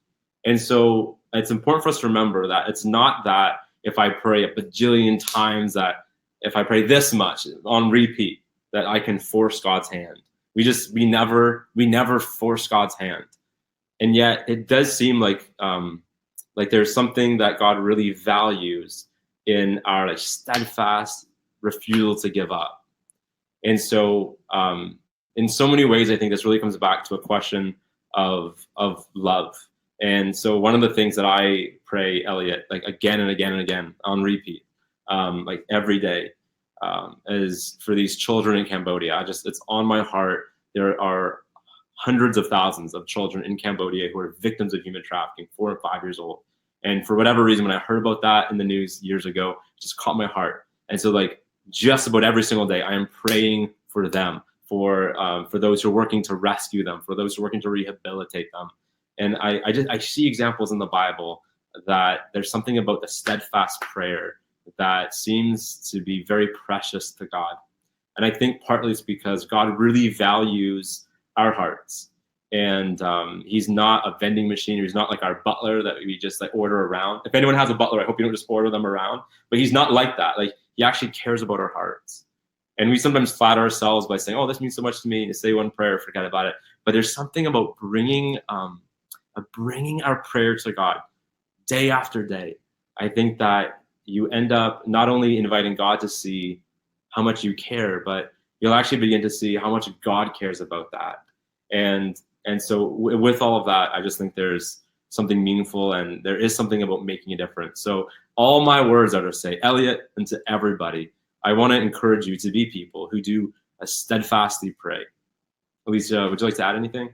And so it's important for us to remember that it's not that if I pray a bajillion times, that if I pray this much on repeat, that I can force God's hand. We never force God's hand. And yet it does seem like there's something that God really values in our steadfast refusal to give up. And so in so many ways, I think this really comes back to a question of love. And so one of the things that I pray, Elliot, again and again and again on repeat, every day, is for these children in Cambodia. It's on my heart. There are hundreds of thousands of children in Cambodia who are victims of human trafficking, 4 and 5 years old. And for whatever reason, when I heard about that in the news years ago, it just caught my heart. And so just about every single day, I am praying for them, for those who are working to rescue them, for those who are working to rehabilitate them. And I see examples in the Bible that there's something about the steadfast prayer that seems to be very precious to God. And I think partly it's because God really values our hearts. And he's not a vending machine. He's not like our butler that we just order around. If anyone has a butler, I hope you don't just order them around. But he's not like that. He actually cares about our hearts. And we sometimes flatter ourselves by saying, oh, this means so much to me. To say one prayer, forget about it. But there's something about bringing our prayer to God day after day. I think that you end up not only inviting God to see how much you care, but you'll actually begin to see how much God cares about that. And so with all of that, I just think there's something meaningful, and there is something about making a difference. So all my words are to say, Elliot, and to everybody, I want to encourage you to be people who do steadfastly pray. Alicia, would you like to add anything?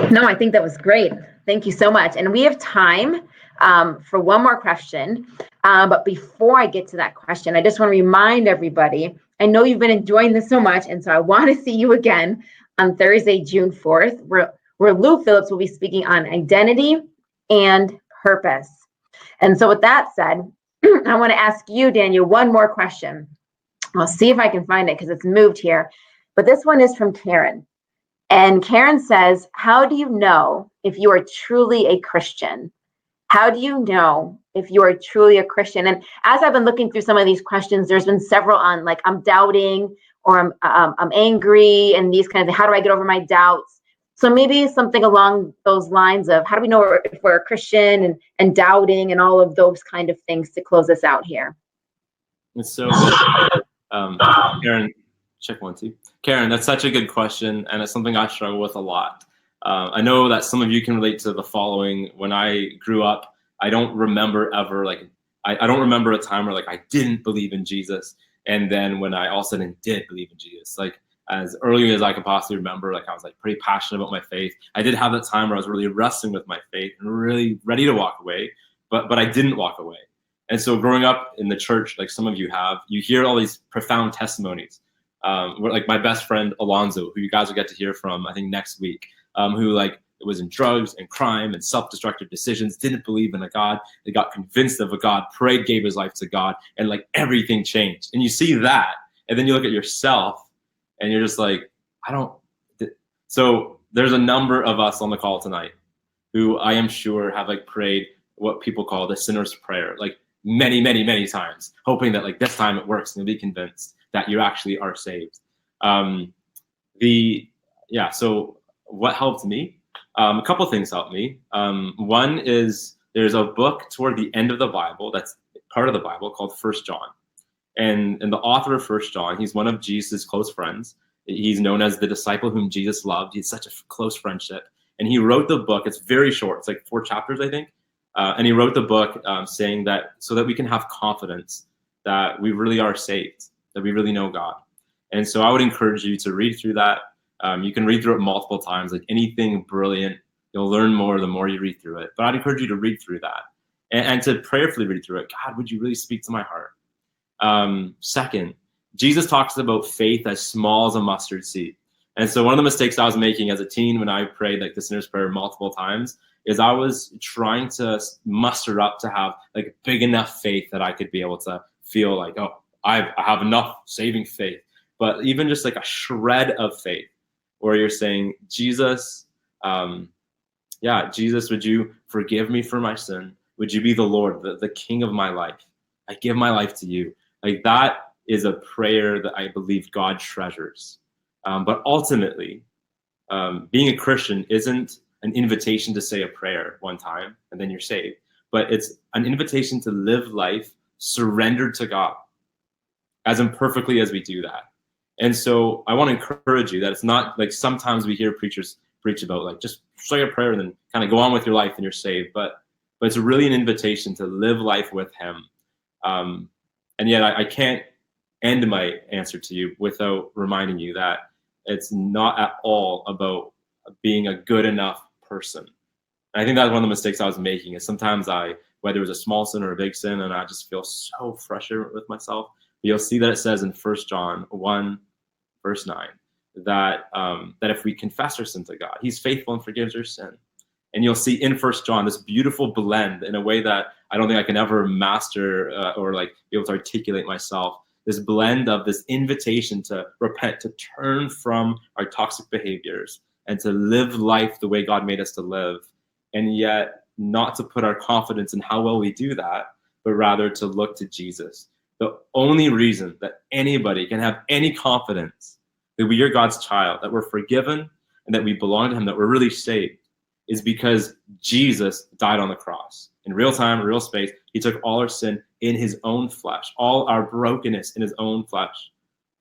No, I think that was great. Thank you so much. And we have time for one more question. But before I get to that question, I just want to remind everybody, I know you've been enjoying this so much, and so I want to see you again on Thursday, June 4th, where Lou Phillips will be speaking on identity and purpose. And so with that said, I want to ask you, Daniel, one more question. I'll see if I can find it because it's moved here. But this one is from Karen. And Karen says, how do you know if you are truly a Christian? How do you know if you are truly a Christian? And as I've been looking through some of these questions, there's been several on like, I'm doubting, or I'm angry, and these kinds of, how do I get over my doubts? So maybe something along those lines of, how do we know if we're a Christian, and doubting, and all of those kind of things to close us out here? It's so good. Karen, check 1, 2. Karen, that's such a good question, and it's something I struggle with a lot. I know that some of you can relate to the following. When I grew up, I don't remember ever, like, I don't remember a time where like I didn't believe in Jesus, and then when I all of a sudden did believe in Jesus, like as early as I could possibly remember, like I was like pretty passionate about my faith. I did have that time where I was really wrestling with my faith and really ready to walk away, but I didn't walk away. And so growing up in the church, like some of you have, you hear all these profound testimonies. Like my best friend Alonzo, who you guys will get to hear from, I think next week, who like was in drugs and crime and self-destructive decisions, didn't believe in a God. They got convinced of a God, prayed, gave his life to God, and like everything changed. And you see that, and then you look at yourself, and you're just like, I don't. So there's a number of us on the call tonight who I am sure have like prayed what people call the sinner's prayer, like many, many, many times, hoping that like this time it works and you'll be convinced that you actually are saved. So what helped me? A couple things helped me. One is there's a book toward the end of the Bible that's part of the Bible called 1 John. And the author of 1 John, he's one of Jesus' close friends. He's known as the disciple whom Jesus loved. He had such a close friendship. And he wrote the book. It's very short. It's like 4 chapters, I think. And he wrote the book saying that so that we can have confidence that we really are saved, that we really know God. And so I would encourage you to read through that. You can read through it multiple times, like anything brilliant. You'll learn more the more you read through it. But I'd encourage you to read through that and to prayerfully read through it. God, would you really speak to my heart? Second, Jesus talks about faith as small as a mustard seed. And so one of the mistakes I was making as a teen when I prayed like the sinner's prayer multiple times is I was trying to muster up to have like big enough faith that I could be able to feel like, oh, I have enough saving faith. But even just like a shred of faith where you're saying, Jesus, Jesus, would you forgive me for my sin? Would you be the Lord, the King of my life? I give my life to you. Like that is a prayer that I believe God treasures. But ultimately, being a Christian isn't an invitation to say a prayer one time and then you're saved, but it's an invitation to live life surrendered to God as imperfectly as we do that. And so I want to encourage you that it's not like sometimes we hear preachers preach about like just say a prayer and then kind of go on with your life and you're saved, but it's really an invitation to live life with him. And yet I can't end my answer to you without reminding you that it's not at all about being a good enough person. And I think that's one of the mistakes I was making is sometimes whether it was a small sin or a big sin, and I just feel so frustrated with myself. But you'll see that it says in 1 John 1, verse 9, that if we confess our sin to God, he's faithful and forgives our sin. And you'll see in 1 John this beautiful blend in a way that I don't think I can ever master or like be able to articulate myself. This blend of this invitation to repent, to turn from our toxic behaviors and to live life the way God made us to live. And yet not to put our confidence in how well we do that, but rather to look to Jesus. The only reason that anybody can have any confidence that we are God's child, that we're forgiven and that we belong to him, that we're really saved, is because Jesus died on the cross. In real time, real space, he took all our sin in his own flesh, all our brokenness in his own flesh.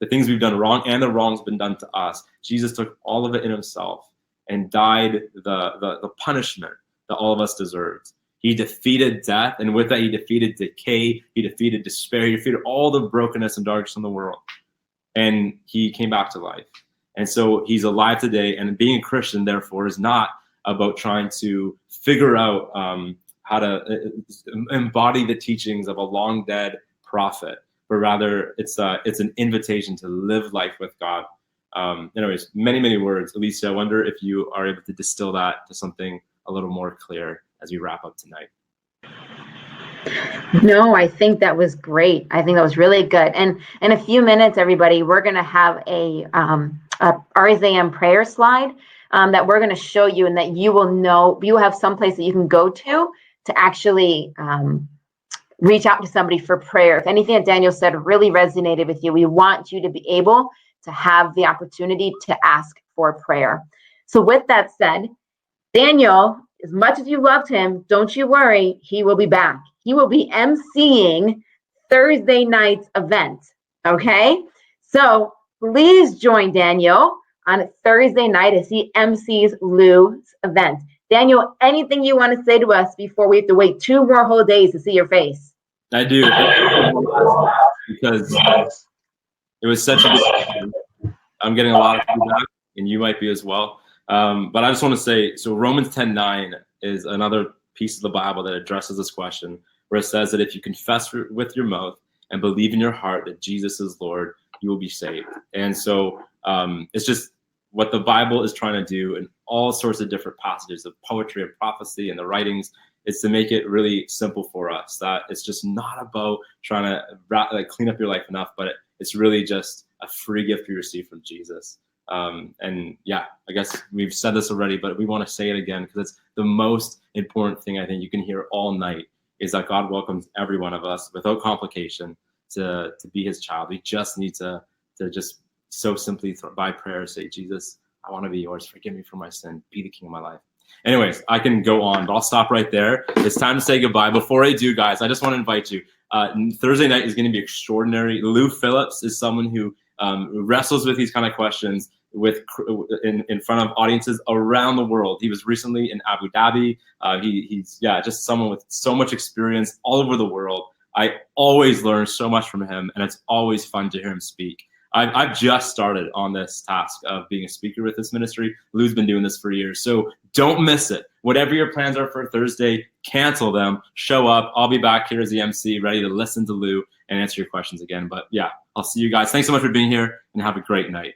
The things we've done wrong and the wrongs been done to us. Jesus took all of it in himself and died the punishment that all of us deserved. He defeated death, and with that, he defeated decay, he defeated despair, he defeated all the brokenness and darkness in the world. And he came back to life. And so he's alive today, and being a Christian, therefore, is not about trying to figure out how to embody the teachings of a long dead prophet, but rather it's an invitation to live life with God. Anyways, many words. Alicia, I wonder if you are able to distill that to something a little more clear as we wrap up tonight. No, I think that was great. I think that was really good. And in a few minutes, everybody, we're going to have a RZIM prayer slide that we're going to show you, and that you will know, you will have some place that you can go to actually reach out to somebody for prayer. If anything that Daniel said really resonated with you, we want you to be able to have the opportunity to ask for prayer. So with that said, Daniel, as much as you loved him, don't you worry, he will be back. He will be emceeing Thursday night's event, okay? So please join Daniel on Thursday night as he emcees Lou's event. Daniel, anything you want to say to us before we have to wait 2 more whole days to see your face? I do, because it was such a good, I'm getting a lot of feedback, and you might be as well. But I just want to say, so Romans 10:9 is another piece of the Bible that addresses this question, where it says that if you confess with your mouth and believe in your heart that Jesus is Lord, you will be saved. And so it's just what the Bible is trying to do in all sorts of different passages of poetry and prophecy and the writings, is to make it really simple for us, that it's just not about trying to clean up your life enough, but it's really just a free gift we receive from Jesus. And yeah, I guess we've said this already, but we want to say it again, because it's the most important thing I think you can hear all night, is that God welcomes every one of us without complication to be his child. We just need to just so simply by prayer say, Jesus, I want to be yours. Forgive me for my sin. Be the king of my life. Anyways, I can go on, but I'll stop right there. It's time to say goodbye. Before I do, guys, I just want to invite you. Thursday night is going to be extraordinary. Lou Phillips is someone who wrestles with these kind of questions in front of audiences around the world. He was recently in Abu Dhabi. He's just someone with so much experience all over the world. I always learn so much from him, and it's always fun to hear him speak. I've just started on this task of being a speaker with this ministry. Lou's been doing this for years, so don't miss it. Whatever your plans are for Thursday, cancel them, show up. I'll be back here as the MC, ready to listen to Lou and answer your questions again. But yeah, I'll see you guys. Thanks so much for being here, and have a great night.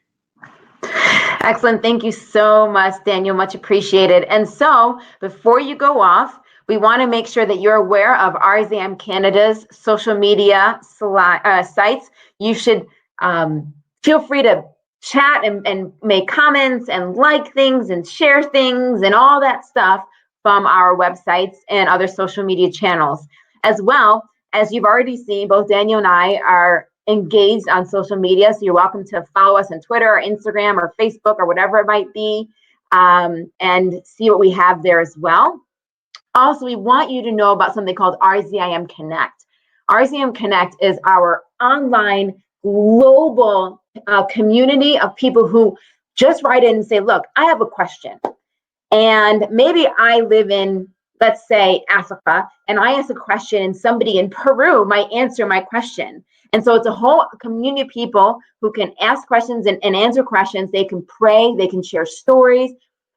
Excellent. Thank you so much, Daniel. Much appreciated. And so before you go off, we want to make sure that you're aware of RZIM Canada's social media sites. You should feel free to chat and make comments and like things and share things and all that stuff from our websites and other social media channels. As well, as you've already seen, both Daniel and I are engaged on social media, so you're welcome to follow us on Twitter or Instagram or Facebook or whatever it might be, and see what we have there as well. Also, we want you to know about something called RZIM Connect. RZIM Connect is our online global community of people who just write in and say, look, I have a question. And maybe I live in, let's say, Africa, and I ask a question and somebody in Peru might answer my question. And so it's a whole community of people who can ask questions and answer questions. They can pray, they can share stories,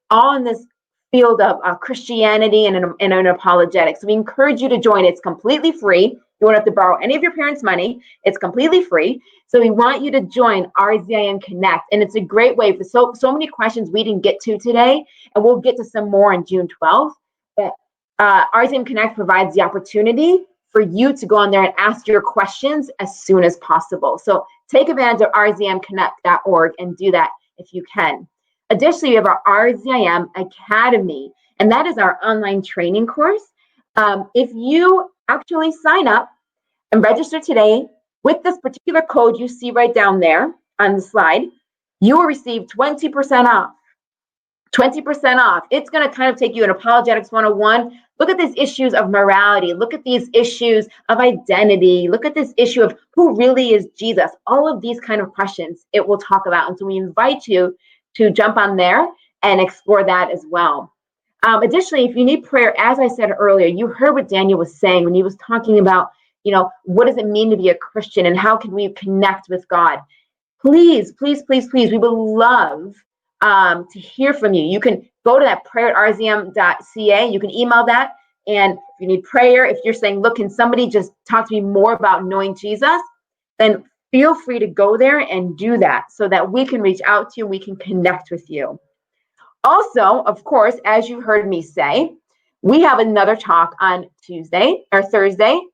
all in this field of Christianity and apologetics. So we encourage you to join. It's completely free. You won't have to borrow any of your parents' money. It's completely free. So we want you to join RZIM Connect. And it's a great way for so many questions we didn't get to today. And we'll get to some more on June 12th. But RZIM Connect provides the opportunity for you to go on there and ask your questions as soon as possible. So take advantage of rzimconnect.org and do that if you can. Additionally, we have our RZIM Academy, and that is our online training course. If you actually sign up and register today with this particular code you see right down there on the slide, you will receive 20% off. 20% off. It's going to kind of take you an Apologetics 101. Look at these issues of morality. Look at these issues of identity. Look at this issue of who really is Jesus. All of these kind of questions it will talk about. And so we invite you to jump on there and explore that as well. Additionally, if you need prayer, as I said earlier, you heard what Daniel was saying when he was talking about, what does it mean to be a Christian and how can we connect with God? Please, please, please, please, we would love to hear from you. You can go to that prayer@rzim.ca. You can email that. And if you need prayer, if you're saying, look, can somebody just talk to me more about knowing Jesus? Then feel free to go there and do that so that we can reach out to you, we can connect with you. Also, of course, as you heard me say, we have another talk on Thursday,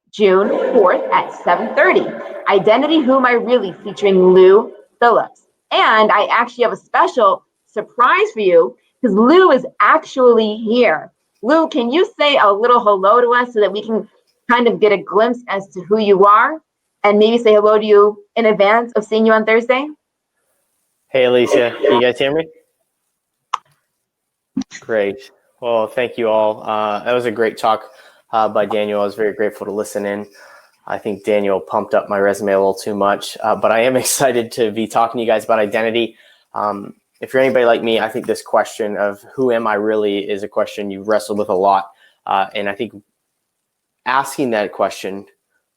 June 4th at 7:30. Identity, Who Am I Really? Featuring Lou Phillips. And I actually have a special surprise for you because Lou is actually here. Lou, can you say a little hello to us so that we can kind of get a glimpse as to who you are and maybe say hello to you in advance of seeing you on Thursday? Hey, Alicia, can you guys hear me? Great. Well, thank you all. That was a great talk by Daniel. I was very grateful to listen in. I think Daniel pumped up my resume a little too much, but I am excited to be talking to you guys about identity. If you're anybody like me, I think this question of who am I really is a question you've wrestled with a lot. And I think asking that question,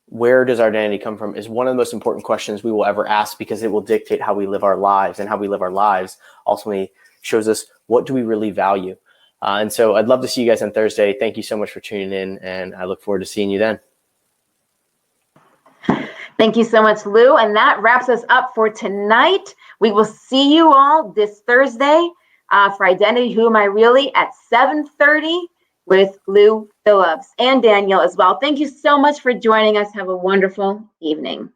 where does our identity come from, is one of the most important questions we will ever ask because it will dictate how we live our lives, and how we live our lives ultimately shows us what do we really value. And so I'd love to see you guys on Thursday. Thank you so much for tuning in, and I look forward to seeing you then. Thank you so much, Lou. And that wraps us up for tonight. We will see you all this Thursday for Identity, Who Am I Really? At 7:30 with Lou Phillips and Daniel as well. Thank you so much for joining us. Have a wonderful evening.